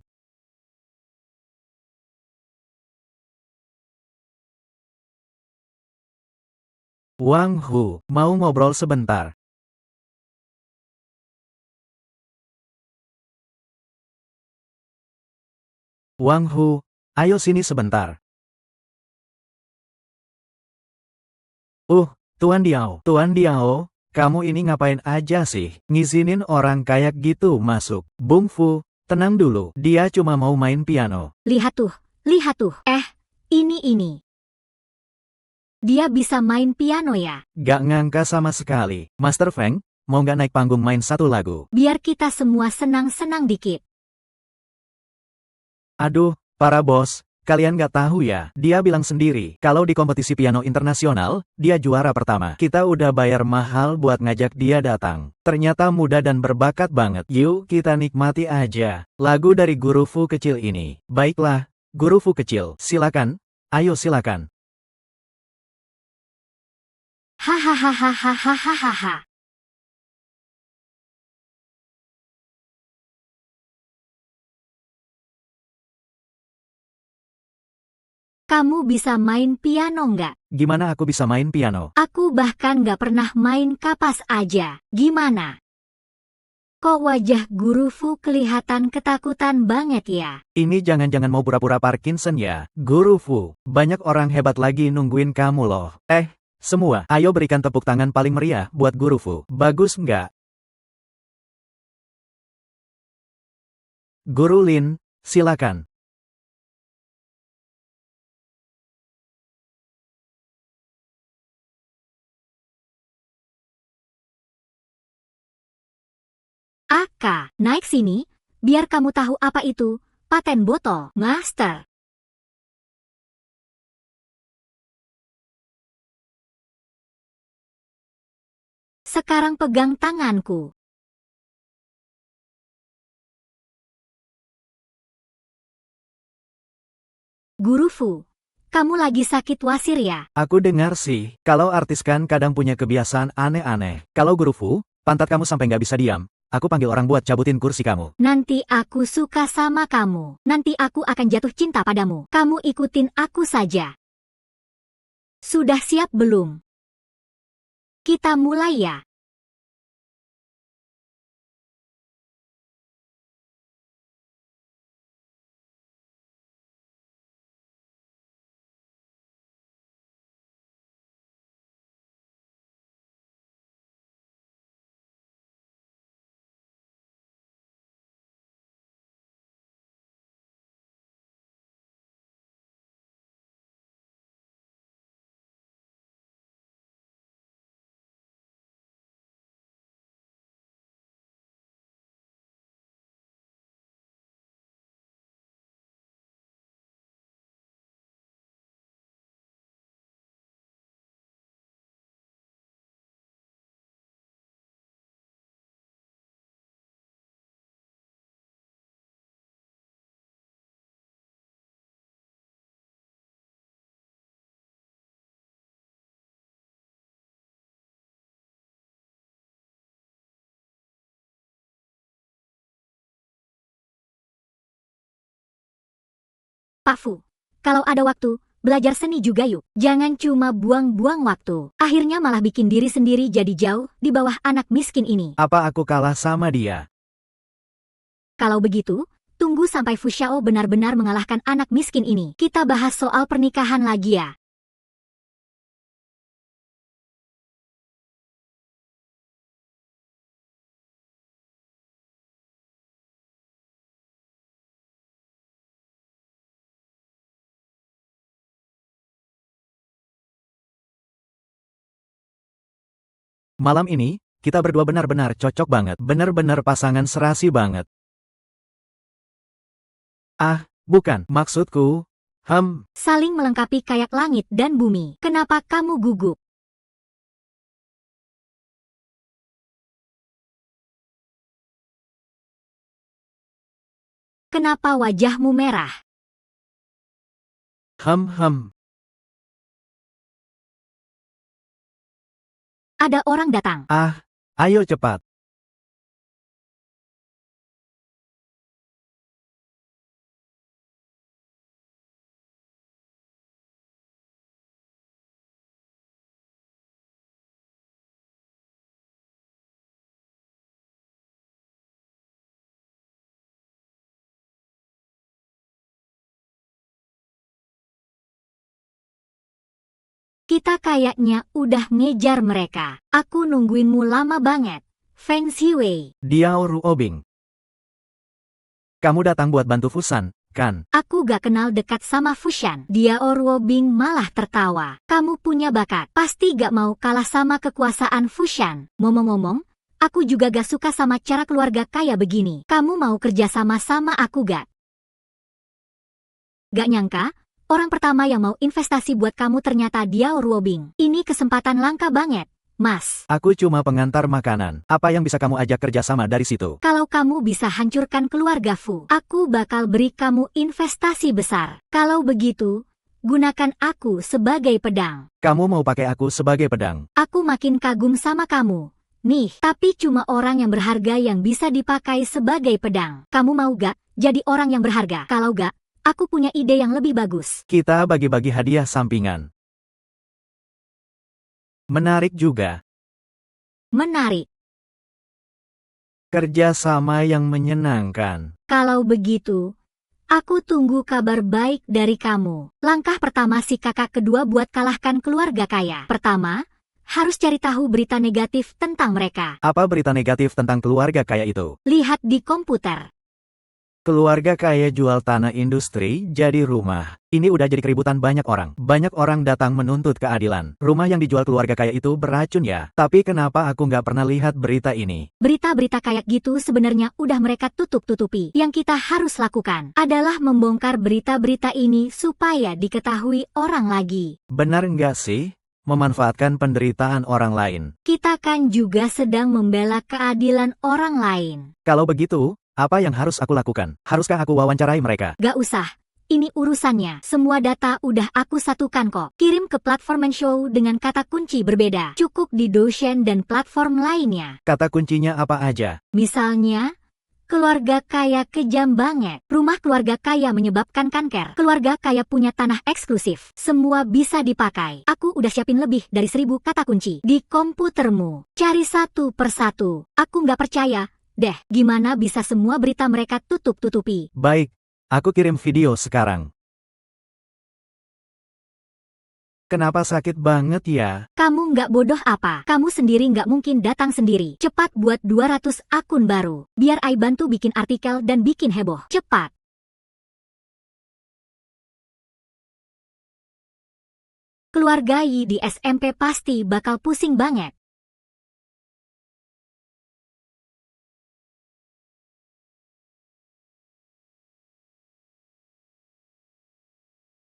A: Wang Hu, mau ngobrol sebentar. Wang Hu, ayo sini sebentar. Tuan Diao, kamu ini ngapain aja sih? Ngizinin orang kayak gitu masuk. Bung Fu, tenang dulu, dia cuma mau main piano.
B: Lihat tuh. Ini. Dia bisa main piano ya?
A: Gak ngangka sama sekali. Master Feng, mau gak naik panggung main satu lagu?
B: Biar kita semua senang-senang dikit.
A: Aduh, para bos, kalian gak tahu ya, dia bilang sendiri, kalau di kompetisi piano internasional, dia juara pertama. Kita udah bayar mahal buat ngajak dia datang. Ternyata muda dan berbakat banget. Yuk kita nikmati aja lagu dari Guru Fu kecil ini. Baiklah, Guru Fu kecil, silakan. Ayo silakan.
B: Hahaha. Kamu bisa main piano nggak?
A: Gimana aku bisa main piano?
B: Aku bahkan nggak pernah main kapas aja. Gimana? Kok wajah Guru Fu kelihatan ketakutan banget ya?
A: Ini jangan-jangan mau pura-pura Parkinson ya? Guru Fu, banyak orang hebat lagi nungguin kamu loh. Semua, ayo berikan tepuk tangan paling meriah buat Guru Fu. Bagus nggak? Guru Lin, silakan.
B: Aka, naik sini, biar kamu tahu apa itu, paten botol, Master. Sekarang pegang tanganku. Guru Fu, kamu lagi sakit wasir ya?
A: Aku dengar sih, kalau artis kan kadang punya kebiasaan aneh-aneh. Kalau Guru Fu, pantat kamu sampai nggak bisa diam. Aku panggil orang buat cabutin kursi kamu.
B: Nanti aku suka sama kamu. Nanti aku akan jatuh cinta padamu. Kamu ikutin aku saja. Sudah siap belum? Kita mulai ya. Pak Fu, kalau ada waktu, belajar seni juga yuk. Jangan cuma buang-buang waktu. Akhirnya malah bikin diri sendiri jadi jauh di bawah anak miskin ini.
A: Apa aku kalah sama dia?
B: Kalau begitu, Tunggu sampai Fu Xiao benar-benar mengalahkan anak miskin ini. Kita bahas soal pernikahan lagi ya.
A: Malam ini, kita berdua benar-benar cocok banget. Benar-benar pasangan serasi banget. Ah, bukan. Maksudku,
B: Saling melengkapi kayak langit dan bumi. Kenapa kamu gugup? Kenapa wajahmu merah? Ada orang datang.
A: Ah, ayo cepat.
B: Kita kayaknya udah ngejar mereka. Aku nungguinmu lama banget. Feng Xiwei.
A: Diao Ruobing. Kamu datang buat bantu Fusan, kan?
B: Aku gak kenal dekat sama Fushan. Diao Ruobing malah tertawa. Kamu punya bakat. Pasti gak mau kalah sama kekuasaan Fushan. Ngomong-ngomong, aku juga gak suka sama cara keluarga kaya begini. Kamu mau kerja sama aku gak? Gak nyangka, orang pertama yang mau investasi buat kamu ternyata Diao Ruobing. Ini kesempatan langka banget, Mas.
A: Aku cuma pengantar makanan. Apa yang bisa kamu ajak kerjasama dari situ?
B: Kalau kamu bisa hancurkan keluarga Fu, aku bakal beri kamu investasi besar. Kalau begitu, gunakan aku sebagai pedang.
A: Kamu mau pakai aku sebagai pedang?
B: Aku makin kagum sama kamu. Nih, tapi cuma orang yang berharga yang bisa dipakai sebagai pedang. Kamu mau gak jadi orang yang berharga? Kalau gak, aku punya ide yang lebih bagus.
A: Kita bagi-bagi hadiah sampingan. Menarik juga.
B: Menarik.
A: Kerjasama yang menyenangkan.
B: Kalau begitu, aku tunggu kabar baik dari kamu. Langkah pertama si kakak kedua buat kalahkan keluarga kaya. Pertama, harus cari tahu berita negatif tentang mereka.
A: Apa berita negatif tentang keluarga kaya itu?
B: Lihat di komputer.
A: Keluarga kaya jual tanah industri jadi rumah. Ini udah jadi keributan banyak orang. Banyak orang datang menuntut keadilan. Rumah yang dijual keluarga kaya itu beracun ya. Tapi kenapa aku nggak pernah lihat berita ini?
B: Berita-berita kayak gitu sebenarnya udah mereka tutup-tutupi. Yang kita harus lakukan adalah membongkar berita-berita ini supaya diketahui orang lagi.
A: Benar nggak sih? Memanfaatkan penderitaan orang lain.
B: Kita kan juga sedang membela keadilan orang lain.
A: Kalau begitu, apa yang harus aku lakukan? Haruskah aku wawancarai mereka?
B: Gak usah. Ini urusannya. Semua data udah aku satukan kok. Kirim ke platform show dengan kata kunci berbeda. Cukup di Douyin dan platform lainnya.
A: Kata kuncinya apa aja?
B: Misalnya, keluarga kaya kejam banget. Rumah keluarga kaya menyebabkan kanker. Keluarga kaya punya tanah eksklusif. Semua bisa dipakai. Aku udah siapin lebih dari 1000 kata kunci di komputermu. Cari satu persatu. Aku nggak percaya deh, gimana bisa semua berita mereka tutup-tutupi?
A: Baik, aku kirim video sekarang. Kenapa sakit banget ya?
B: Kamu nggak bodoh apa? Kamu sendiri nggak mungkin datang sendiri. Cepat buat 200 akun baru. Biar Ai bantu bikin artikel dan bikin heboh. Cepat. Keluarga Yi di SMP pasti bakal pusing banget.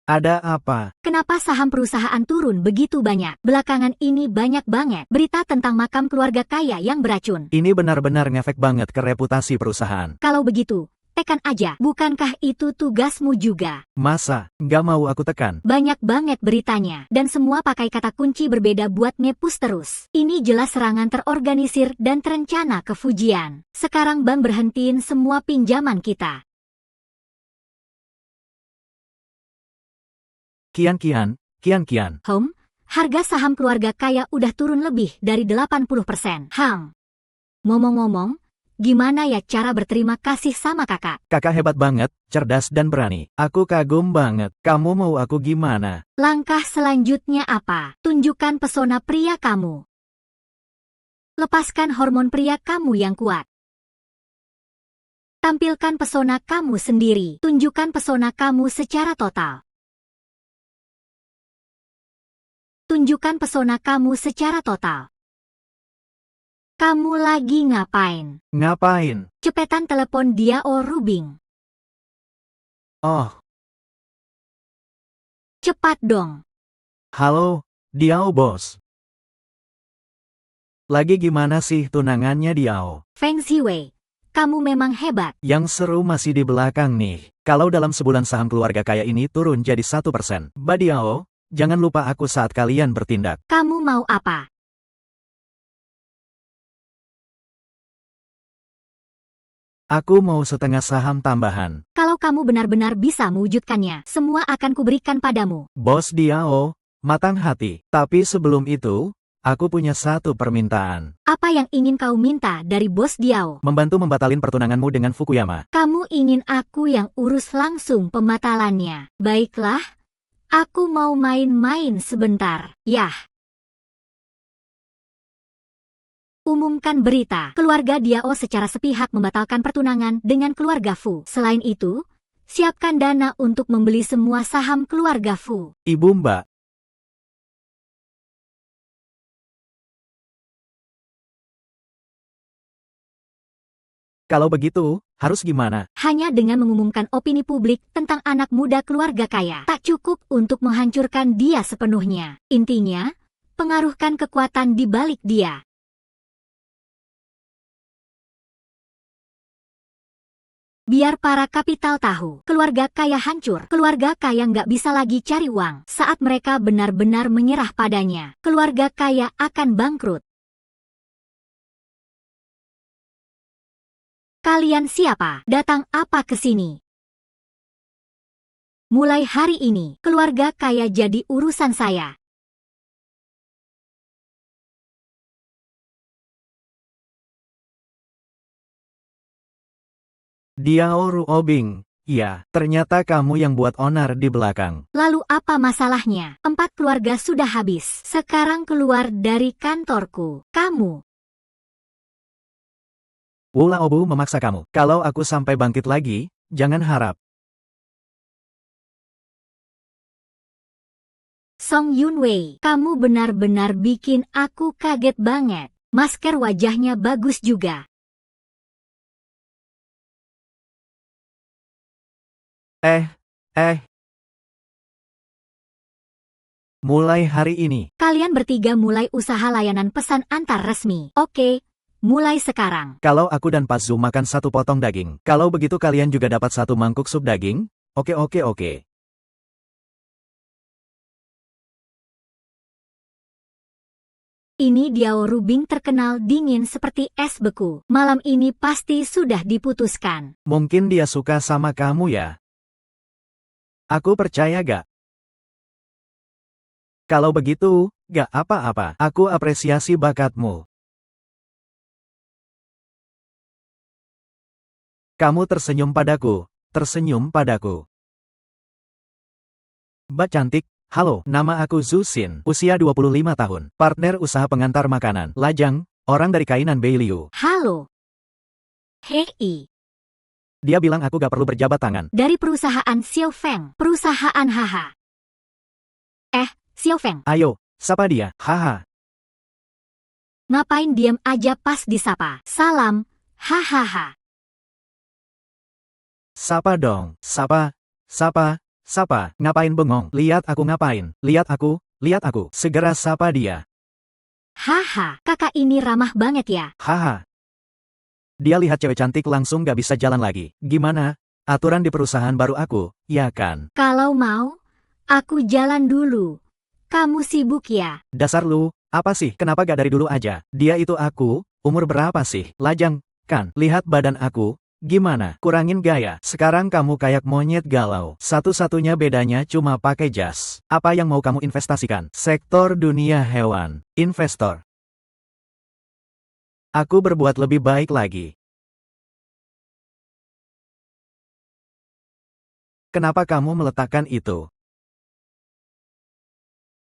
A: Ada apa?
B: Kenapa saham perusahaan turun begitu banyak? Belakangan ini banyak banget berita tentang makam keluarga kaya yang beracun.
A: Ini benar-benar ngefek banget ke reputasi perusahaan.
B: Kalau begitu, tekan aja. Bukankah itu tugasmu juga?
A: Masa, nggak mau aku tekan?
B: Banyak banget beritanya. Dan semua pakai kata kunci berbeda buat ngepus terus. Ini jelas serangan terorganisir dan terencana ke Fujian. Sekarang bank berhentiin semua pinjaman kita.
A: Kian.
B: Harga saham keluarga kaya udah turun lebih dari 80%. Ngomong-ngomong, Gimana ya cara berterima kasih sama kakak?
A: Kakak hebat banget, cerdas dan berani. Aku kagum banget. Kamu mau aku gimana?
B: Langkah selanjutnya apa? Tunjukkan pesona pria kamu. Lepaskan hormon pria kamu yang kuat. Tampilkan pesona kamu sendiri. Tunjukkan pesona kamu secara total. Tunjukkan pesona kamu secara total. Kamu lagi ngapain?
A: Ngapain?
B: Cepetan telepon Diao Rubing.
A: Oh,
B: Cepat dong.
A: halo, Diao bos. Lagi gimana sih tunangannya Diao?
B: Feng Ziwei, kamu memang hebat.
A: Yang seru masih di belakang nih. Kalau dalam sebulan saham keluarga kaya ini turun jadi 1%. Mbak Diao, jangan lupa aku saat kalian bertindak.
B: Kamu mau apa?
A: Aku mau setengah saham tambahan.
B: Kalau kamu benar-benar bisa mewujudkannya, semua akan kuberikan padamu.
A: Bos Diao, matang hati. Tapi sebelum itu, aku punya satu permintaan.
B: Apa yang ingin kau minta dari bos Diao?
A: Membantu membatalin pertunanganmu dengan Fukuyama.
B: Kamu ingin aku yang urus langsung pembatalannya. Baiklah, aku mau main-main sebentar. Yah. Umumkan berita, keluarga Diao secara sepihak membatalkan pertunangan dengan keluarga Fu. Selain itu, siapkan dana untuk membeli semua saham keluarga Fu.
A: Ibu Mbak. Kalau begitu, harus gimana?
B: Hanya dengan mengumumkan opini publik tentang anak muda keluarga kaya, tak cukup untuk menghancurkan dia sepenuhnya. Intinya, pengaruhkan kekuatan di balik dia. Biar para kapital tahu, keluarga kaya hancur. Keluarga kaya nggak bisa lagi cari uang. Saat mereka benar-benar menyerah padanya, keluarga kaya akan bangkrut. Kalian siapa? Datang apa ke sini? Mulai hari ini, keluarga kaya jadi urusan saya.
A: Diao Ruobing. Ya, ternyata kamu yang buat onar di belakang.
B: Lalu apa masalahnya? 4 keluarga sudah habis. Sekarang keluar dari kantorku. Kamu.
A: Wula Obu memaksa kamu. Kalau aku sampai bangkit lagi, jangan harap.
B: Song Yunwei, kamu benar-benar bikin aku kaget banget. Masker wajahnya bagus juga.
A: Mulai hari ini,
B: Kalian bertiga mulai usaha layanan pesan antar resmi. Oke, mulai sekarang.
A: kalau aku dan Pak Zu makan satu potong daging, kalau begitu kalian juga dapat satu mangkuk sup daging? Oke.
B: Ini Diao Rubing terkenal dingin seperti es beku. Malam ini pasti sudah diputuskan.
A: Mungkin dia suka sama kamu ya? Aku percaya gak? Kalau begitu, gak apa-apa. Aku apresiasi bakatmu. Kamu tersenyum padaku. Mbak cantik, halo, nama aku Zhu Xin, usia 25 tahun, partner usaha pengantar makanan, lajang, orang dari kainan Beiliu.
B: Halo. Hei.
A: Dia bilang aku gak perlu berjabat tangan.
B: Dari perusahaan Xiao Feng. Perusahaan Haha. Xiao Feng.
A: Ayo, sapa dia, haha.
B: Ngapain diam aja pas disapa? Salam. Hahaha.
A: Sapa dong, sapa. Ngapain bengong? Lihat aku ngapain? Lihat aku. Segera sapa dia.
B: Haha, kakak ini ramah banget ya.
A: Haha. Dia lihat cewek cantik langsung gak bisa jalan lagi. Gimana? Aturan di perusahaan baru aku, ya kan?
B: Kalau mau, aku jalan dulu. Kamu sibuk ya?
A: Dasar lu, apa sih? Kenapa gak dari dulu aja? Dia itu aku, umur berapa sih? Lajang, kan? Lihat badan aku. Gimana? Kurangin gaya. Sekarang kamu kayak monyet galau. Satu-satunya bedanya cuma pakai jas. Apa yang mau kamu investasikan? Sektor dunia hewan. Investor. Aku berbuat lebih baik lagi. Kenapa kamu meletakkan itu?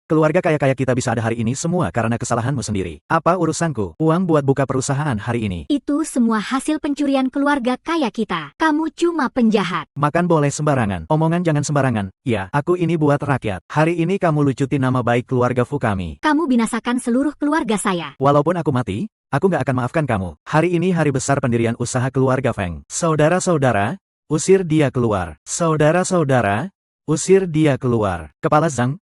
A: Keluarga kaya-kaya kita bisa ada hari ini semua karena kesalahanmu sendiri. Apa urusanku? Uang buat buka perusahaan hari ini.
B: Itu semua hasil pencurian keluarga kaya kita. Kamu cuma penjahat.
A: Makan boleh sembarangan. Omongan jangan sembarangan. Ya, aku ini buat rakyat. Hari ini kamu lucutin nama baik keluarga Fukami.
B: Kamu binasakan seluruh keluarga saya.
A: Walaupun aku mati, aku nggak akan maafkan kamu. Hari ini hari besar pendirian usaha keluarga Feng. Saudara-saudara, usir dia keluar. Saudara-saudara, usir dia keluar. Kepala Zhang.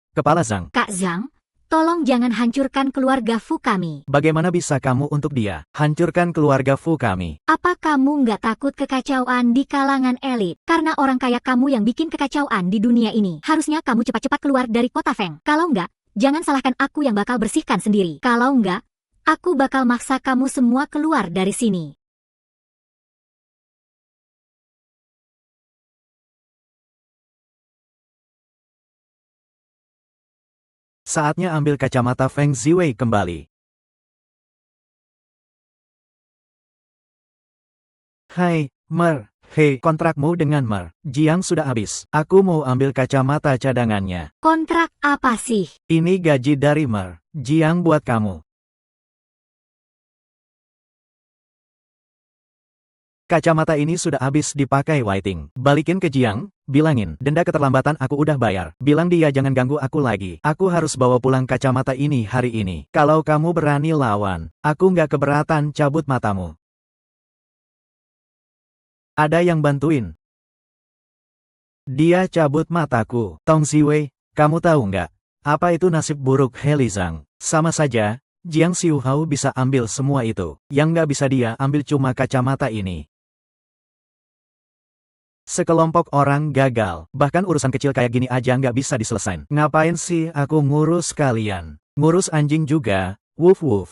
B: Kak Zhang, tolong jangan hancurkan keluarga Fukami.
A: Bagaimana bisa kamu untuk dia? Hancurkan keluarga Fukami.
B: Apa kamu nggak takut kekacauan di kalangan elit? Karena orang kaya kamu yang bikin kekacauan di dunia ini. Harusnya kamu cepat-cepat keluar dari kota Feng. Kalau nggak, jangan salahkan aku yang bakal bersihkan sendiri. Kalau nggak, aku bakal maksa kamu semua keluar dari sini.
A: Saatnya ambil kacamata Feng Ziwei kembali. Hai, Mer. Hei, kontrakmu dengan Mer Jiang sudah habis. Aku mau ambil kacamata cadangannya.
B: Kontrak apa sih?
A: Ini gaji dari Mer Jiang buat kamu. Kacamata ini sudah habis dipakai Waiting. Balikin ke Jiang, bilangin, denda keterlambatan aku udah bayar. Bilang dia jangan ganggu aku lagi. Aku harus bawa pulang kacamata ini hari ini. Kalau kamu berani lawan, aku nggak keberatan cabut matamu. Ada yang bantuin. Dia cabut mataku. Tong Ziwei, kamu tahu nggak? Apa itu nasib buruk Heli Zhang? Sama saja, Jiang Xiuhao bisa ambil semua itu. Yang nggak bisa dia ambil cuma kacamata ini. Sekelompok orang gagal, bahkan urusan kecil kayak gini aja nggak bisa diselesain. Ngapain sih aku ngurus kalian? Ngurus anjing juga, woof woof.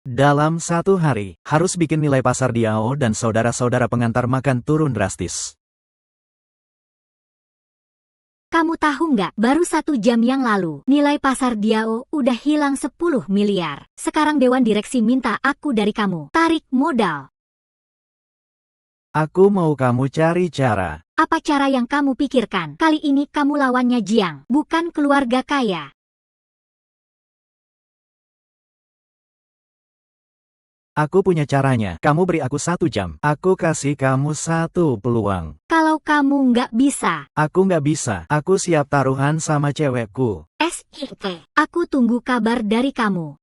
A: Dalam satu hari, harus bikin nilai pasar Diao dan saudara-saudara pengantar makan turun drastis.
B: Kamu tahu nggak, baru 1 jam yang lalu, nilai pasar Diao udah hilang 10 miliar. Sekarang Dewan Direksi minta aku dari kamu. Tarik modal.
A: Aku mau kamu cari cara.
B: Apa cara yang kamu pikirkan? Kali ini kamu lawannya Jiang, bukan keluarga kaya.
A: Aku punya caranya. Kamu beri aku 1 jam. Aku kasih kamu 1 peluang.
B: Kalau kamu nggak bisa.
A: Aku nggak bisa. Aku siap taruhan sama cewekku.
B: SIT. Aku tunggu kabar dari kamu.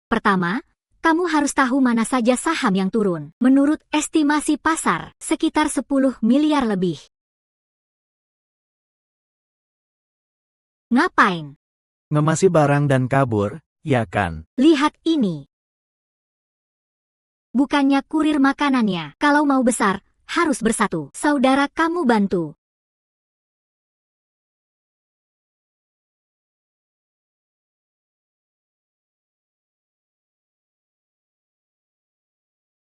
B: Pertama, kamu harus tahu mana saja saham yang turun. Menurut estimasi pasar, sekitar 10 miliar lebih. Ngapain?
A: Ngemasi barang dan kabur, ya kan?
B: Lihat ini. Bukannya kurir makanannya. Kalau mau besar, harus bersatu. Saudara kamu bantu.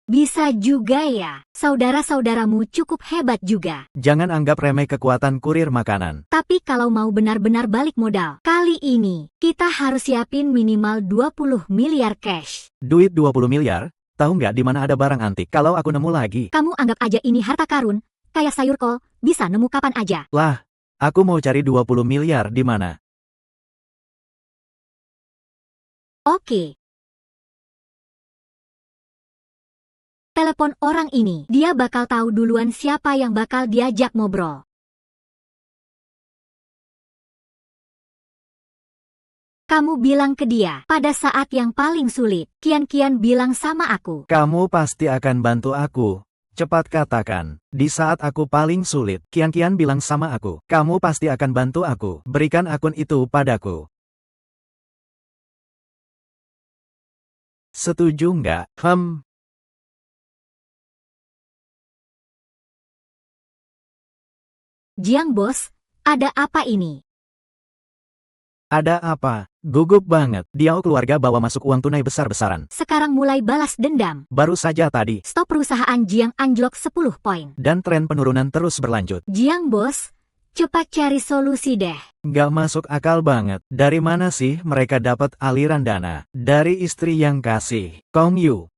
B: Bisa juga ya. Saudara-saudaramu cukup hebat juga.
A: Jangan anggap remeh kekuatan kurir makanan.
B: Tapi kalau mau benar-benar balik modal, kali ini, kita harus siapin minimal 20 miliar cash.
A: Duit 20 miliar? Tahu nggak di mana ada barang antik? Kalau aku nemu lagi.
B: Kamu anggap aja ini harta karun, kayak sayur kol, bisa nemu kapan aja.
A: Lah, aku mau cari 20 miliar di mana?
B: Oke. Telepon orang ini, dia bakal tahu duluan siapa yang bakal diajak ngobrol. Kamu bilang ke dia, pada saat yang paling sulit, Kian-Kian bilang sama aku.
A: Kamu pasti akan bantu aku. Cepat katakan, di saat aku paling sulit, Kian-Kian bilang sama aku, kamu pasti akan bantu aku. Berikan akun itu padaku. Setuju nggak?
B: Jiang bos, ada apa ini?
A: Ada apa? Gugup banget. Diao keluarga bawa masuk uang tunai besar-besaran.
B: Sekarang mulai balas dendam.
A: Baru saja tadi.
B: Stop perusahaan Jiang anjlok 10 poin.
A: Dan tren penurunan terus berlanjut.
B: Jiang bos, Cepat cari solusi deh.
A: Nggak masuk akal banget. Dari mana sih mereka dapat aliran dana? Dari istri yang kasih. Kong Yu.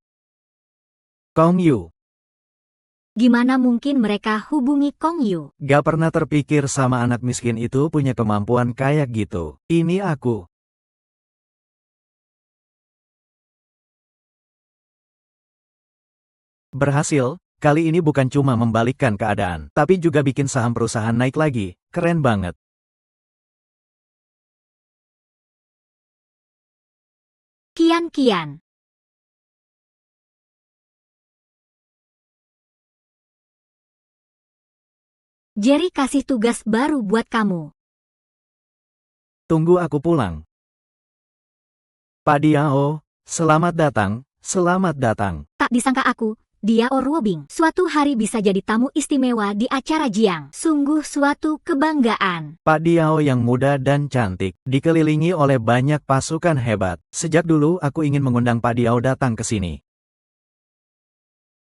A: Kong Yu.
B: Gimana mungkin mereka hubungi Kong Yu?
A: Gak pernah terpikir sama anak miskin itu punya kemampuan kayak gitu. Ini aku. Berhasil, kali ini bukan cuma membalikkan keadaan, tapi juga bikin saham perusahaan naik lagi. Keren banget.
B: Kian. Jerry kasih tugas baru buat kamu.
A: Tunggu aku pulang. Pak Diao, selamat datang, selamat datang.
B: Tak disangka aku, Diao Ruobing, suatu hari bisa jadi tamu istimewa di acara Jiang. Sungguh suatu kebanggaan.
A: Pak Diao yang muda dan cantik, dikelilingi oleh banyak pasukan hebat. Sejak dulu aku ingin mengundang Pak Diao datang ke sini.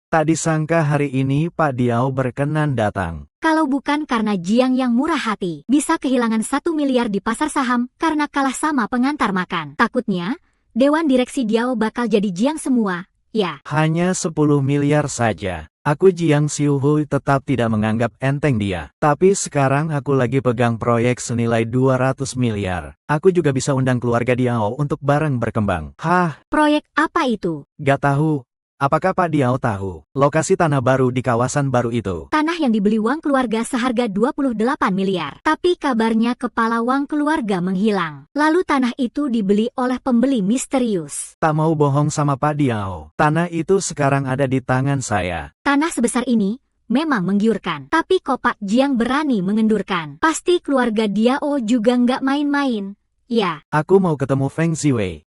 A: Tak disangka hari ini Pak Diao berkenan datang.
B: Kalau bukan karena Jiang yang murah hati, bisa kehilangan 1 miliar di pasar saham karena kalah sama pengantar makan. Takutnya, Dewan Direksi Diao bakal jadi Jiang semua, ya.
A: Hanya 10 miliar saja. Aku Jiang Xiuhui tetap tidak menganggap enteng dia. Tapi sekarang aku lagi pegang proyek senilai 200 miliar. Aku juga bisa undang keluarga Diao untuk bareng berkembang. Hah?
B: Proyek apa itu?
A: Gak tahu. Apakah Pak Diao tahu lokasi tanah baru di kawasan baru itu?
B: Tanah yang dibeli Wang keluarga seharga 28 miliar. Tapi kabarnya kepala Wang keluarga menghilang. Lalu tanah itu dibeli oleh pembeli misterius.
A: Tak mau bohong sama Pak Diao. Tanah itu sekarang ada di tangan saya.
B: Tanah sebesar ini memang menggiurkan. Tapi kok Pak Jiang berani mengendurkan? Pasti keluarga Diao juga nggak main-main. Ya.
A: Aku mau ketemu Feng Ziwei.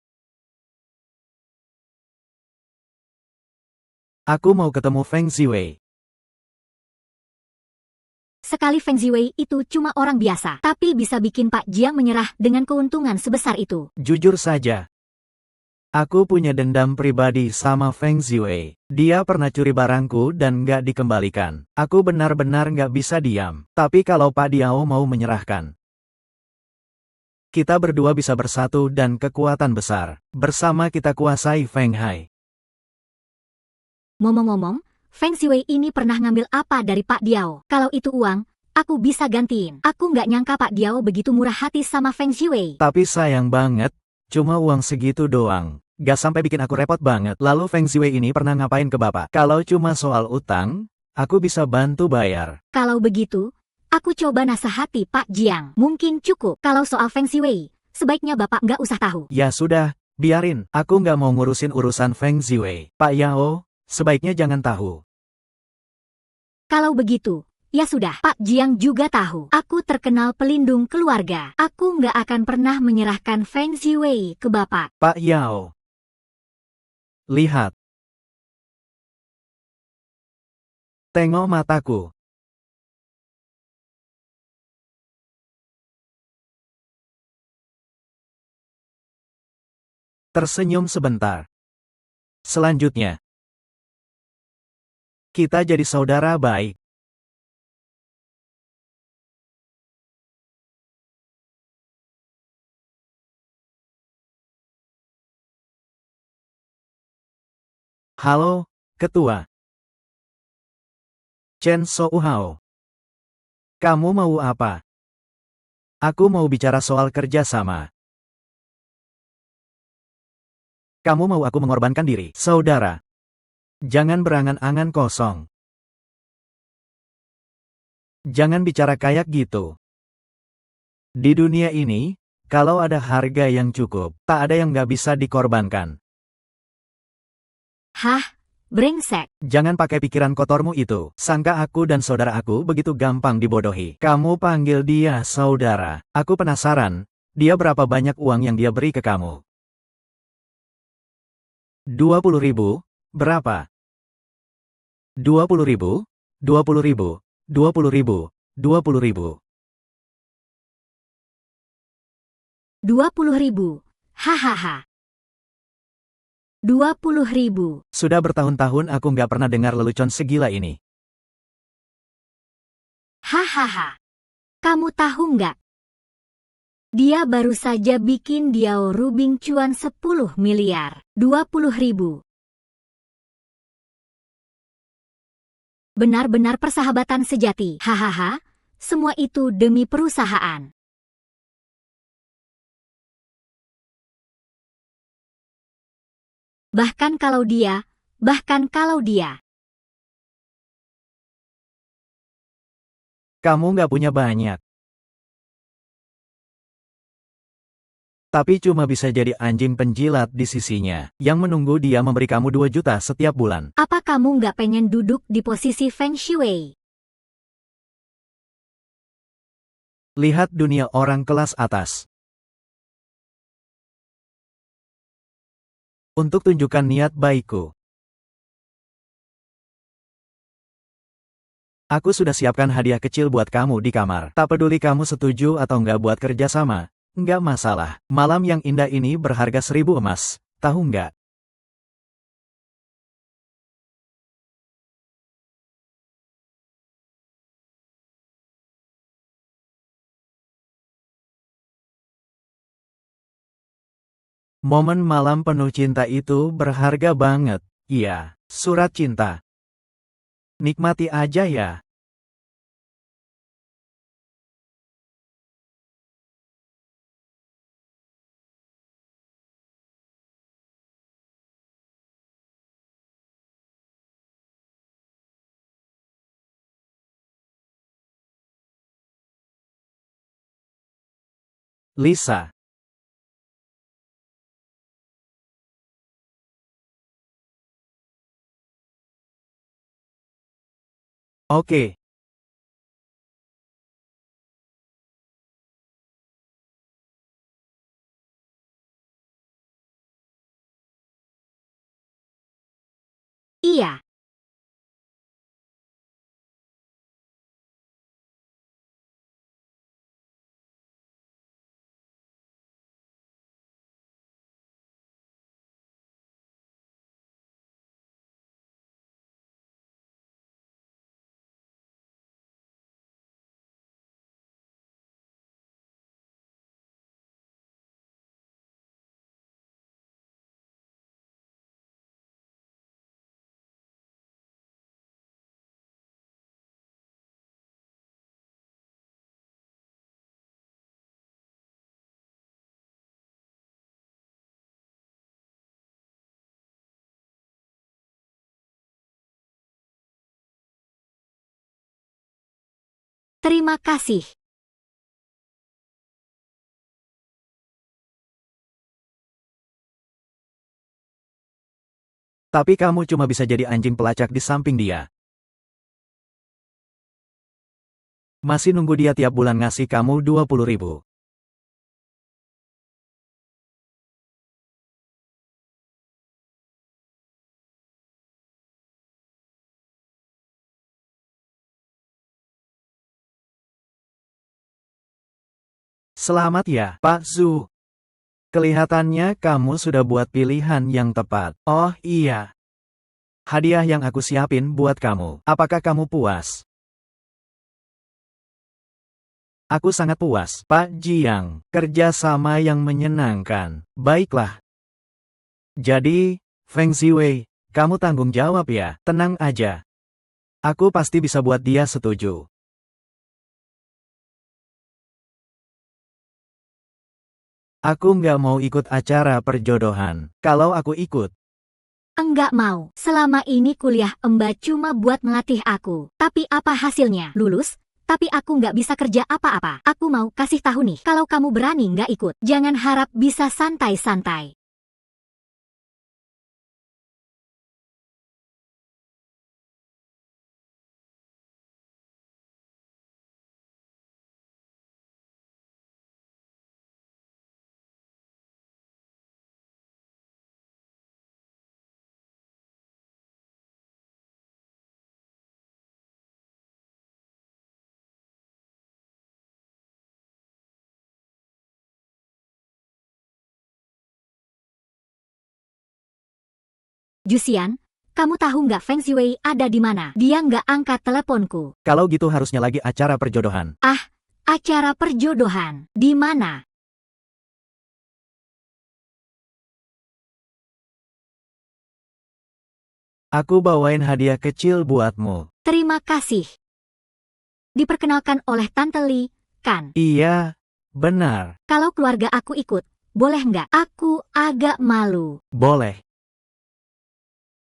A: Aku mau ketemu Feng Ziwei.
B: Sekali Feng Ziwei itu cuma orang biasa, tapi bisa bikin Pak Jiang menyerah dengan keuntungan sebesar itu.
A: Jujur saja, aku punya dendam pribadi sama Feng Ziwei. Dia pernah curi barangku dan nggak dikembalikan. Aku benar-benar nggak bisa diam. Tapi kalau Pak Diao mau menyerahkan, kita berdua bisa bersatu dan kekuatan besar. Bersama kita kuasai Feng Hai.
B: Ngomong-ngomong, Feng Ziwei ini pernah ngambil apa dari Pak Diao? Kalau itu uang, aku bisa gantiin. Aku nggak nyangka Pak Diao begitu murah hati sama Feng Ziwei.
A: Tapi sayang banget, cuma uang segitu doang. Gak sampai bikin aku repot banget. Lalu Feng Ziwei ini pernah ngapain ke Bapak? Kalau cuma soal utang, aku bisa bantu bayar.
B: Kalau begitu, aku coba nasihati Pak Jiang. Mungkin cukup. Kalau soal Feng Ziwei, sebaiknya Bapak nggak usah tahu.
A: Ya sudah, biarin. Aku nggak mau ngurusin urusan Feng Ziwei. Pak Yao, sebaiknya jangan tahu.
B: Kalau begitu, ya sudah. Pak Jiang juga tahu. Aku terkenal pelindung keluarga. Aku nggak akan pernah menyerahkan Feng Ziwei ke Bapak.
A: Pak Yao. Lihat. Tengok mataku. Tersenyum sebentar. Selanjutnya, kita jadi saudara baik. Halo, Ketua. Chen Souhao. Kamu mau apa? Aku mau bicara soal kerjasama. Kamu mau aku mengorbankan diri, saudara? Jangan berangan-angan kosong. Jangan bicara kayak gitu. Di dunia ini, kalau ada harga yang cukup, tak ada yang nggak bisa dikorbankan.
B: Hah? Brengsek.
A: Jangan pakai pikiran kotormu itu. Sangka aku dan saudara aku begitu gampang dibodohi. Kamu panggil dia saudara. Aku penasaran, dia berapa banyak uang yang dia beri ke kamu? 20.000, berapa? 20.000, 20.000, 20.000, 20.000.
B: 20.000. Hahaha. 20.000.
A: Sudah bertahun-tahun aku nggak pernah dengar lelucon segila ini.
B: Hahaha. Kamu tahu nggak? Dia baru saja bikin Diao Rubing cuan 10 miliar, 20 ribu. Benar-benar persahabatan sejati. Hahaha, semua itu demi perusahaan. Bahkan kalau dia.
A: Kamu nggak punya banyak. Tapi cuma bisa jadi anjing penjilat di sisinya, yang menunggu dia memberi kamu 2 juta setiap bulan.
B: Apa kamu nggak pengen duduk di posisi Feng Shui?
A: Lihat dunia orang kelas atas. Untuk tunjukkan niat baikku. Aku sudah siapkan hadiah kecil buat kamu di kamar. Tak peduli kamu setuju atau nggak buat kerja sama, nggak masalah. Malam yang indah ini berharga 1000 emas, tahu nggak? Momen malam penuh cinta itu berharga banget. Iya, surat cinta. Nikmati aja ya. Lisa. Oke.
B: Iya. Terima kasih.
A: Tapi kamu cuma bisa jadi anjing pelacak di samping dia. Masih nunggu dia tiap bulan ngasih kamu 20 ribu. Selamat ya, Pak Zhu. Kelihatannya kamu sudah buat pilihan yang tepat. Oh iya. Hadiah yang aku siapin buat kamu. Apakah kamu puas? Aku sangat puas, Pak Jiang. Kerja sama yang menyenangkan. Baiklah. Jadi, Feng Ziwei, kamu tanggung jawab ya. Tenang aja. Aku pasti bisa buat dia setuju. Aku nggak mau ikut acara perjodohan. Kalau aku ikut,
B: Enggak mau. Selama ini kuliah Mbak cuma buat melatih aku. Tapi apa hasilnya? Lulus? Tapi aku nggak bisa kerja apa-apa. Aku mau kasih tahu nih, kalau kamu berani nggak ikut, jangan harap bisa santai-santai. Jusian, kamu tahu nggak Feng Shui ada di mana? Dia nggak angkat teleponku.
A: kalau gitu harusnya lagi acara perjodohan.
B: acara perjodohan. Di mana?
A: Aku bawain hadiah kecil buatmu.
B: Terima kasih. Diperkenalkan oleh Tante Li, kan?
A: Iya, benar.
B: Kalau keluarga aku ikut, boleh nggak? Aku agak malu.
A: Boleh.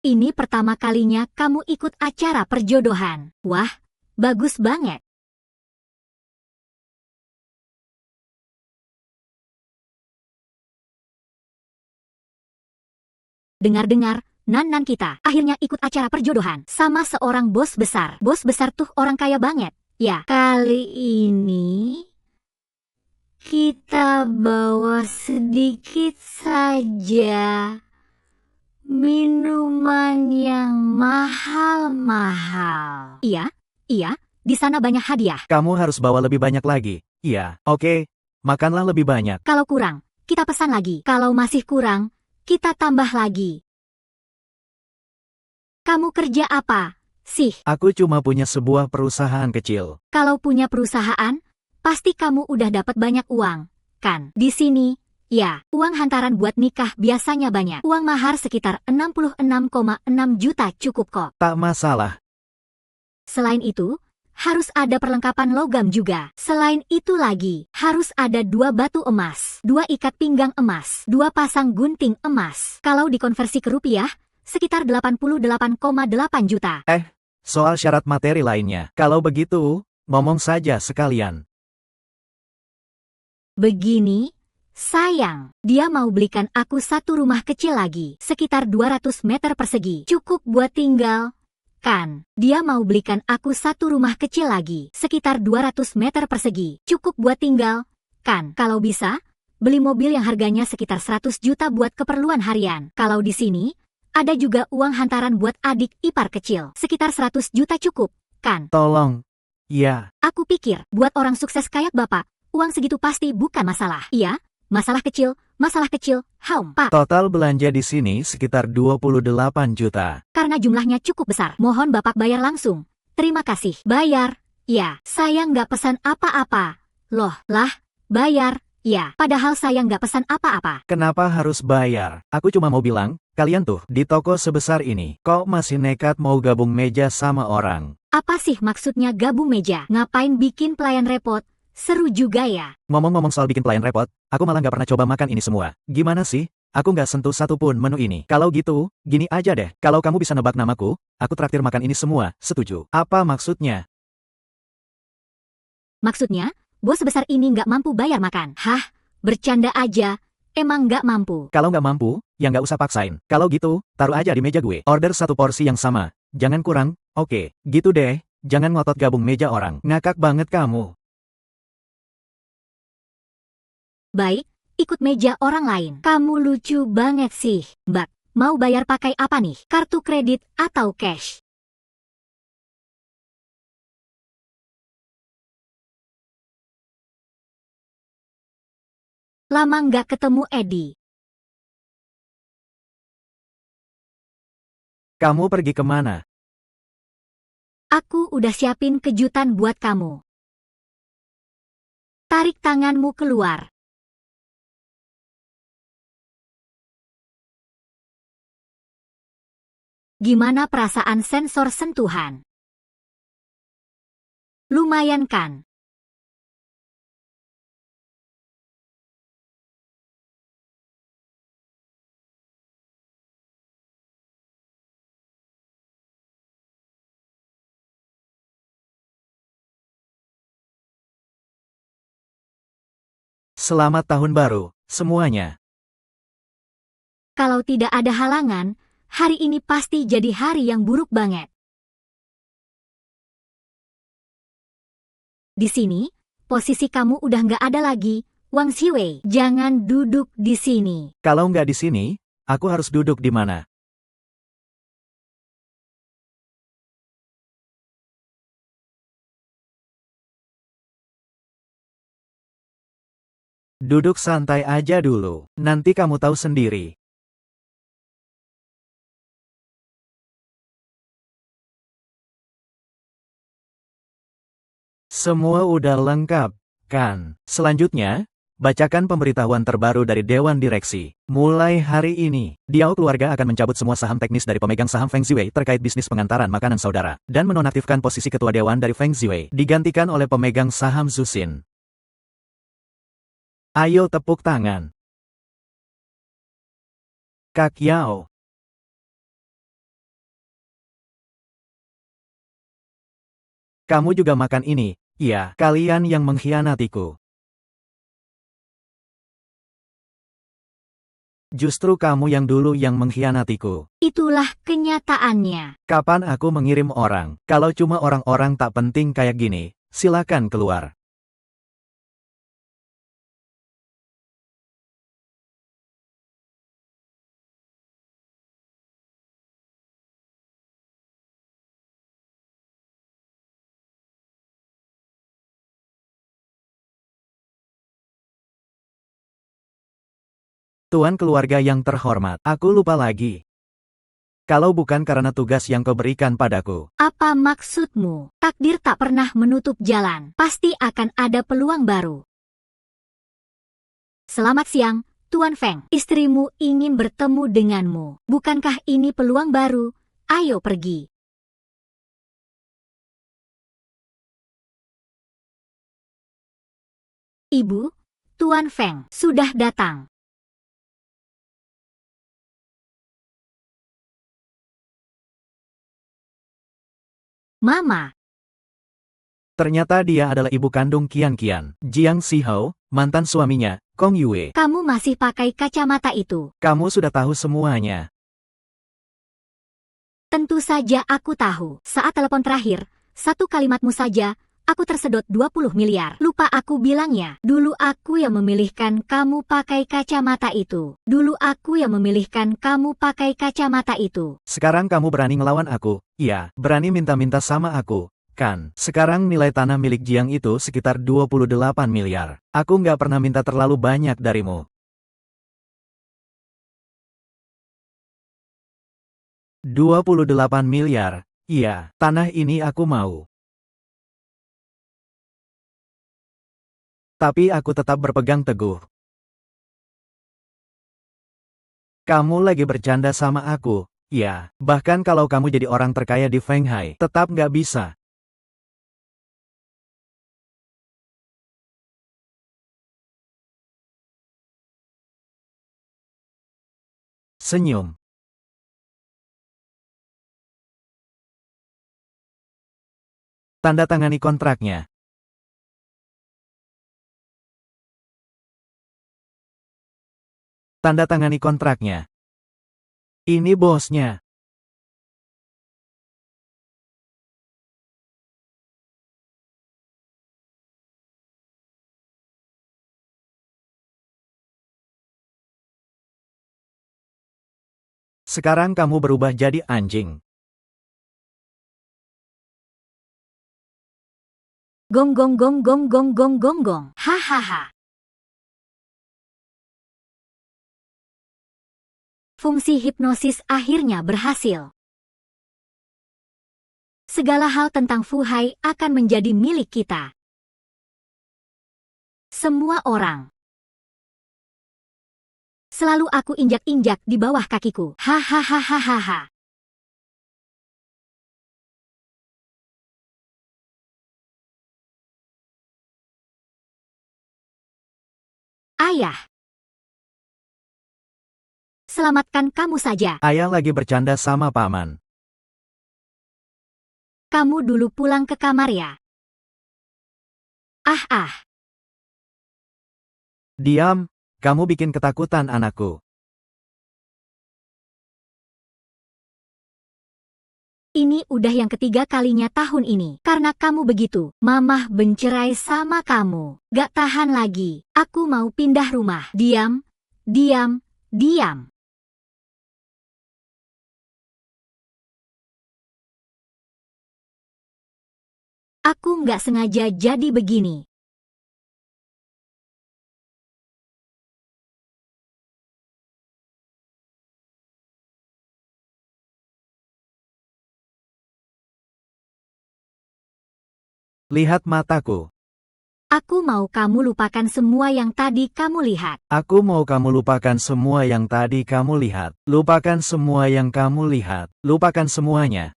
B: Ini pertama kalinya kamu ikut acara perjodohan. Wah, bagus banget. Dengar-dengar, Nan kita akhirnya ikut acara perjodohan sama seorang bos besar. Bos besar tuh orang kaya banget. Ya, kali ini kita bawa sedikit saja minuman yang mahal-mahal. Iya, di sana banyak hadiah.
A: Kamu harus bawa lebih banyak lagi. Iya, oke. Makanlah lebih banyak.
B: Kalau kurang, kita pesan lagi. Kalau masih kurang, kita tambah lagi. Kamu kerja apa sih?
A: Aku cuma punya sebuah perusahaan kecil.
B: Kalau punya perusahaan, pasti kamu udah dapat banyak uang, kan? Di sini, ya, uang hantaran buat nikah biasanya banyak. Uang mahar sekitar 66,6 juta cukup kok.
A: Tak masalah.
B: Selain itu, harus ada perlengkapan logam juga. Selain itu lagi, harus ada 2 batu emas, 2 ikat pinggang emas, 2 pasang gunting emas. Kalau dikonversi ke rupiah, sekitar 88,8 juta.
A: Soal syarat materi lainnya. Kalau begitu, ngomong saja sekalian.
B: Begini, sayang, dia mau belikan aku satu rumah kecil lagi, sekitar 200 meter persegi. Cukup buat tinggal, kan? Dia mau belikan aku satu rumah kecil lagi, sekitar 200 meter persegi. Cukup buat tinggal, kan? Kalau bisa, beli mobil yang harganya sekitar 100 juta buat keperluan harian. Kalau di sini, ada juga uang hantaran buat adik ipar kecil. Sekitar 100 juta cukup, kan?
A: Tolong. Ya,
B: Aku pikir, buat orang sukses kayak Bapak, uang segitu pasti bukan masalah. Iya, masalah kecil, Pak.
A: total belanja di sini sekitar 28 juta.
B: Karena jumlahnya cukup besar, mohon Bapak bayar langsung. Terima kasih. Bayar? Ya, saya nggak pesan apa-apa. Loh, bayar? Ya, padahal saya nggak pesan apa-apa.
A: Kenapa harus bayar? Aku cuma mau bilang, kalian tuh di toko sebesar ini, kok masih nekat mau gabung meja sama orang?
B: Apa sih maksudnya gabung meja? Ngapain bikin pelayan repot? Seru juga ya.
A: Ngomong-ngomong soal bikin pelayan repot, aku malah nggak pernah coba makan ini semua. Gimana sih? Aku nggak sentuh satupun menu ini. Kalau gitu, gini aja deh. Kalau kamu bisa nebak namaku, aku traktir makan ini semua. Setuju? Apa maksudnya?
B: Maksudnya, bos sebesar ini nggak mampu bayar makan. Hah? Bercanda aja. Emang nggak mampu.
A: Kalau nggak mampu, ya nggak usah paksain. Kalau gitu, taruh aja di meja gue. Order satu porsi yang sama. Jangan kurang. Oke, gitu deh. Jangan ngotot gabung meja orang. Ngakak banget kamu.
B: Baik, ikut meja orang lain. Kamu lucu banget sih, Mbak. Mau bayar pakai apa nih? Kartu kredit atau cash? Lama nggak ketemu Edi.
A: Kamu pergi kemana?
B: Aku udah siapin kejutan buat kamu. Tarik tanganmu keluar. Gimana perasaan sensor sentuhan? Lumayan kan?
A: Selamat tahun baru, semuanya.
B: Kalau tidak ada halangan, hari ini pasti jadi hari yang buruk banget. Di sini, posisi kamu udah nggak ada lagi, Wang Xiwei. Jangan duduk di sini.
A: Kalau nggak di sini, aku harus duduk di mana? Duduk santai aja dulu, nanti kamu tahu sendiri. Semua udah lengkap. kan? Selanjutnya, bacakan pemberitahuan terbaru dari Dewan Direksi. Mulai hari ini, Diao keluarga akan mencabut semua saham teknis dari pemegang saham Feng Ziwei terkait bisnis pengantaran makanan saudara, dan menonaktifkan posisi ketua dewan dari Feng Ziwei, digantikan oleh pemegang saham Zuxin. Ayo tepuk tangan. Kak Yao. Kamu juga makan ini, iya, kalian yang mengkhianatiku. Justru kamu yang dulu yang mengkhianatiku.
B: Itulah kenyataannya.
A: Kapan aku mengirim orang? Kalau cuma orang-orang tak penting kayak gini, silakan keluar. Tuan keluarga yang terhormat, aku lupa lagi. Kalau bukan karena tugas yang kau berikan padaku.
B: Apa maksudmu? Takdir tak pernah menutup jalan. Pasti akan ada peluang baru. Selamat siang, Tuan Feng. Istrimu ingin bertemu denganmu. Bukankah ini peluang baru? Ayo pergi. Ibu, Tuan Feng sudah datang. Mama,
A: Ternyata dia adalah ibu kandung Qian, Jiang Xihou, mantan suaminya, Kong Yue.
B: kamu masih pakai kacamata itu.
A: Kamu sudah tahu semuanya.
B: Tentu saja aku tahu. Saat telepon terakhir, satu kalimatmu saja, aku tersedot 20 miliar. Lupa aku bilangnya. Dulu aku yang memilihkan kamu pakai kacamata itu. Dulu aku yang memilihkan kamu pakai kacamata itu.
A: Sekarang kamu berani ngelawan aku, iya, berani minta-minta sama aku. Kan, sekarang nilai tanah milik Jiang itu sekitar 28 miliar. Aku nggak pernah minta terlalu banyak darimu. 28 miliar, iya, tanah ini aku mau. Tapi aku tetap berpegang teguh. Kamu lagi bercanda sama aku, ya, bahkan kalau kamu jadi orang terkaya di Shanghai, tetap nggak bisa. Senyum. Tanda tangani kontraknya. Tanda tangani kontraknya. Ini bosnya. Sekarang kamu berubah jadi anjing.
B: Gong gong gong gong gong gong gong gong. Hahaha. Fungsi hipnosis akhirnya berhasil. Segala hal tentang Fu Hai akan menjadi milik kita. Semua orang. Selalu aku injak-injak di bawah kakiku. Hahaha. Ayah. Selamatkan kamu saja.
A: Ayah lagi bercanda sama paman.
B: Kamu dulu pulang ke kamar ya. Ah.
A: Diam, kamu bikin ketakutan anakku.
B: Ini udah yang ketiga kalinya tahun ini. Karena kamu begitu, Mamah bercerai sama kamu. Gak tahan lagi. Aku mau pindah rumah. Diam. Aku nggak sengaja jadi begini.
A: Lihat mataku.
B: Aku mau kamu lupakan semua yang tadi kamu lihat.
A: Aku mau kamu lupakan semua yang tadi kamu lihat. Lupakan semua yang kamu lihat. Lupakan semuanya.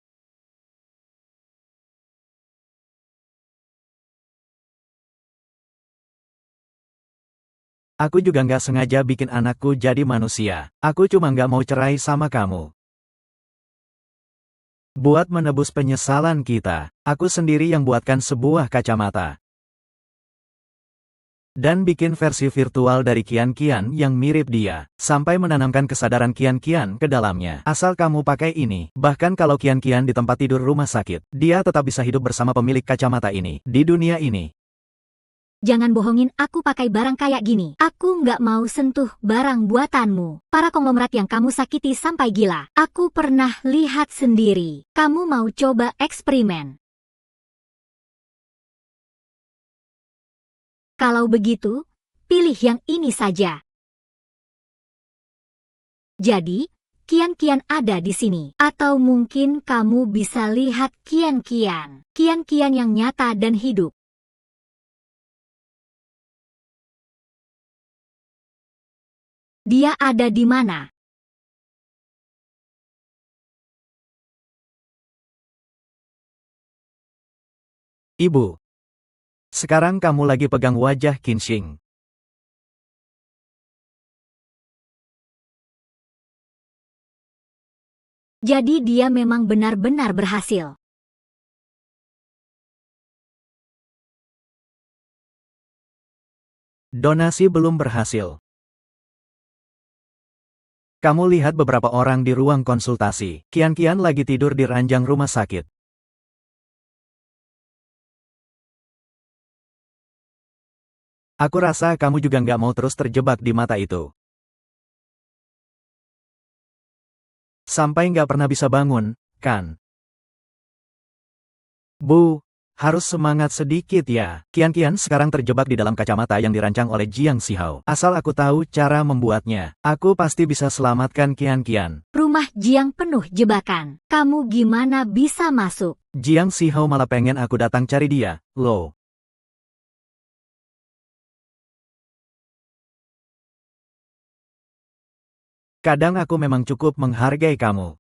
A: Aku juga nggak sengaja bikin anakku jadi manusia. Aku cuma nggak mau cerai sama kamu. Buat menebus penyesalan kita, aku sendiri yang buatkan sebuah kacamata. Dan bikin versi virtual dari Qian-Qian yang mirip dia, sampai menanamkan kesadaran Qian-Qian ke dalamnya. Asal kamu pakai ini, bahkan kalau Qian-Qian di tempat tidur rumah sakit, dia tetap bisa hidup bersama pemilik kacamata ini, di dunia ini.
B: Jangan bohongin aku pakai barang kayak gini. Aku nggak mau sentuh barang buatanmu. Para konglomerat yang kamu sakiti sampai gila. Aku pernah lihat sendiri. Kamu mau coba eksperimen? Kalau begitu, pilih yang ini saja. Jadi, Qian-Qian ada di sini. Atau mungkin kamu bisa lihat Qian-Qian. Qian-Qian yang nyata dan hidup. Dia ada di mana?
A: Ibu. Sekarang kamu lagi pegang wajah Qinxing.
B: Jadi dia memang benar-benar berhasil.
A: Donasi belum berhasil. Kamu lihat beberapa orang di ruang konsultasi. Qian-Qian lagi tidur di ranjang rumah sakit. Aku rasa kamu juga nggak mau terus terjebak di mata itu. Sampai nggak pernah bisa bangun, kan? Bu, harus semangat sedikit ya. Qian-Qian sekarang terjebak di dalam kacamata yang dirancang oleh Jiang Xihao. Asal aku tahu cara membuatnya, aku pasti bisa selamatkan Qian-Qian.
B: Rumah Jiang penuh jebakan. Kamu gimana bisa masuk?
A: Jiang Xihao malah pengen aku datang cari dia, loh. Kadang aku memang cukup menghargai kamu.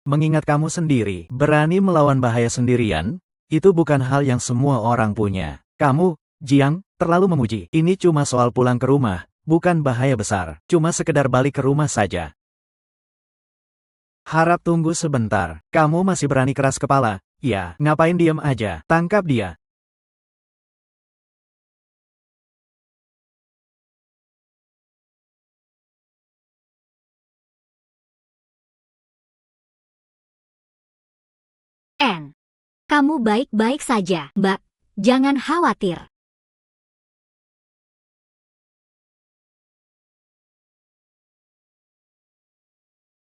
A: Mengingat kamu sendiri, berani melawan bahaya sendirian, itu bukan hal yang semua orang punya. Kamu, Jiang, terlalu memuji. Ini cuma soal pulang ke rumah, bukan bahaya besar. Cuma sekedar balik ke rumah saja. Harap tunggu sebentar. Kamu masih berani keras kepala? Ya, ngapain diam aja? Tangkap dia.
B: Kamu baik-baik saja, Mbak. Jangan khawatir.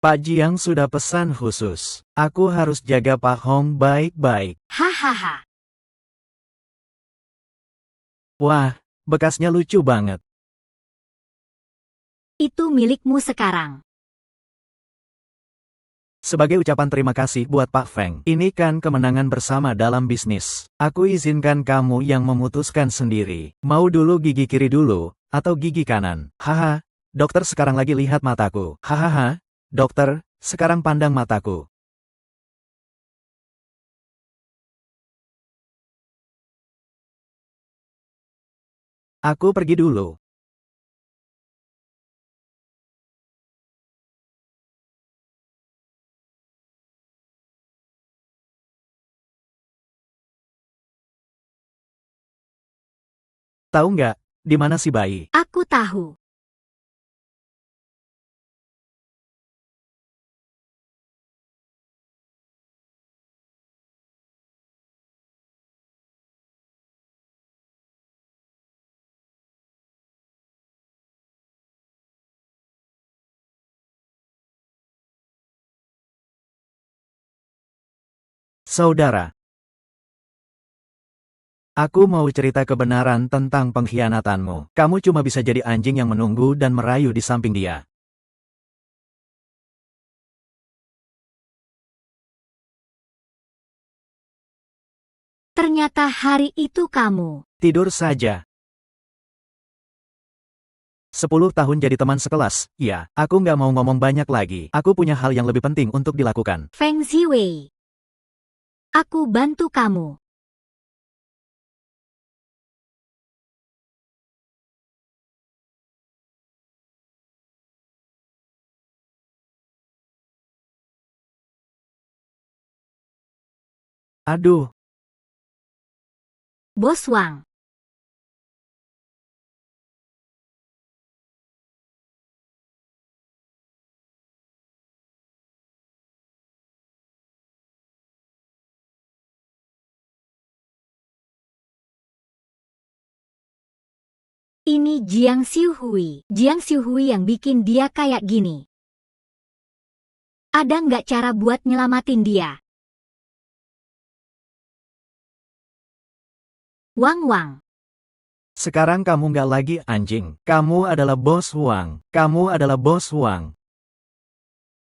A: Pak Jiang sudah pesan khusus. Aku harus jaga Pak Hong baik-baik.
B: Hahaha.
A: Wah, bekasnya lucu banget.
B: Itu milikmu sekarang.
A: Sebagai ucapan terima kasih buat Pak Feng, ini kan kemenangan bersama dalam bisnis. Aku izinkan kamu yang memutuskan sendiri. Mau dulu gigi kiri dulu, atau gigi kanan? Haha, dokter sekarang lagi lihat mataku. Hahaha, dokter, sekarang pandang mataku. Aku pergi dulu. Tahu nggak, di mana si bayi?
B: Aku tahu.
A: Saudara. Aku mau cerita kebenaran tentang pengkhianatanmu. Kamu cuma bisa jadi anjing yang menunggu dan merayu di samping dia.
B: Ternyata hari itu kamu.
A: Tidur saja. 10 tahun jadi teman sekelas, ya, aku nggak mau ngomong banyak lagi. Aku punya hal yang lebih penting untuk dilakukan.
B: Feng Ziwei. Aku bantu kamu.
A: Aduh,
B: Bos Wang. Ini Jiang Xiuhui. Jiang Xiuhui yang bikin dia kayak gini. Ada nggak cara buat nyelamatin dia? Wang Wang.
A: sekarang kamu nggak lagi anjing. Kamu adalah bos Wang. Kamu adalah bos Wang.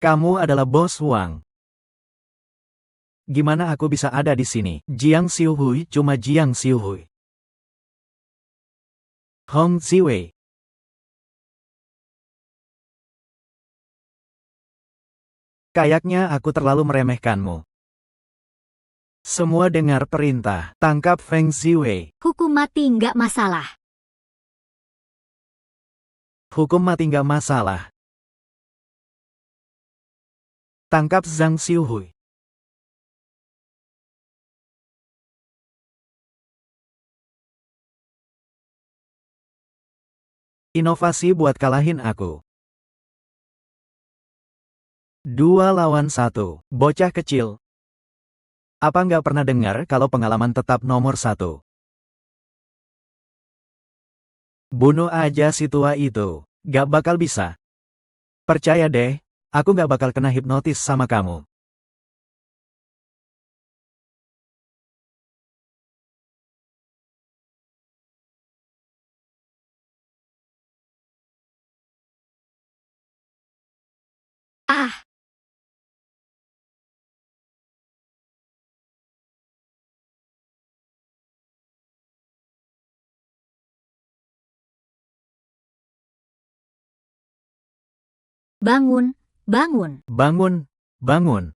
A: Kamu adalah bos Wang. Gimana aku bisa ada di sini? Jiang Xiuhui cuma Jiang Xiuhui. Hong Ziwei. Kayaknya aku terlalu meremehkanmu. Semua dengar perintah. Tangkap Feng Ziwei.
B: Hukum mati nggak masalah.
A: Hukum mati nggak masalah. Tangkap Zhang Xiuhui. Inovasi buat kalahin aku. 2 lawan 1. Bocah kecil. Apa nggak pernah dengar kalau pengalaman tetap nomor 1? Bunuh aja si tua itu. Gak bakal bisa. Percaya deh, aku gak bakal kena hipnotis sama kamu.
B: Ah, bangun, bangun.
A: Bangun, bangun.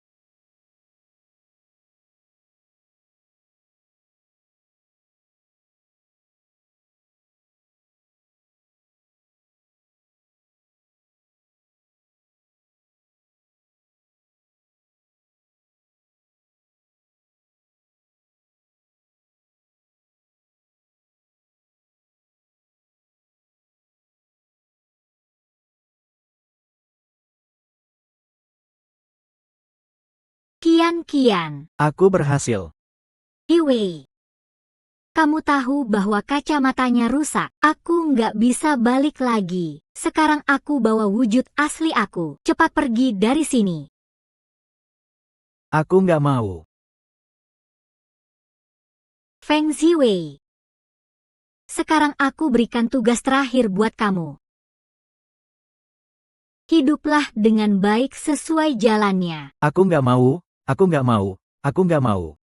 B: Kian-kian.
A: Aku berhasil.
B: Hiwei. Kamu tahu bahwa kacamatanya rusak. Aku nggak bisa balik lagi. Sekarang aku bawa wujud asli aku. Cepat pergi dari sini.
A: Aku nggak mau.
B: Feng Ziwei. Sekarang aku berikan tugas terakhir buat kamu. Hiduplah dengan baik sesuai jalannya.
A: Aku nggak mau. Aku nggak mau. Aku nggak mau.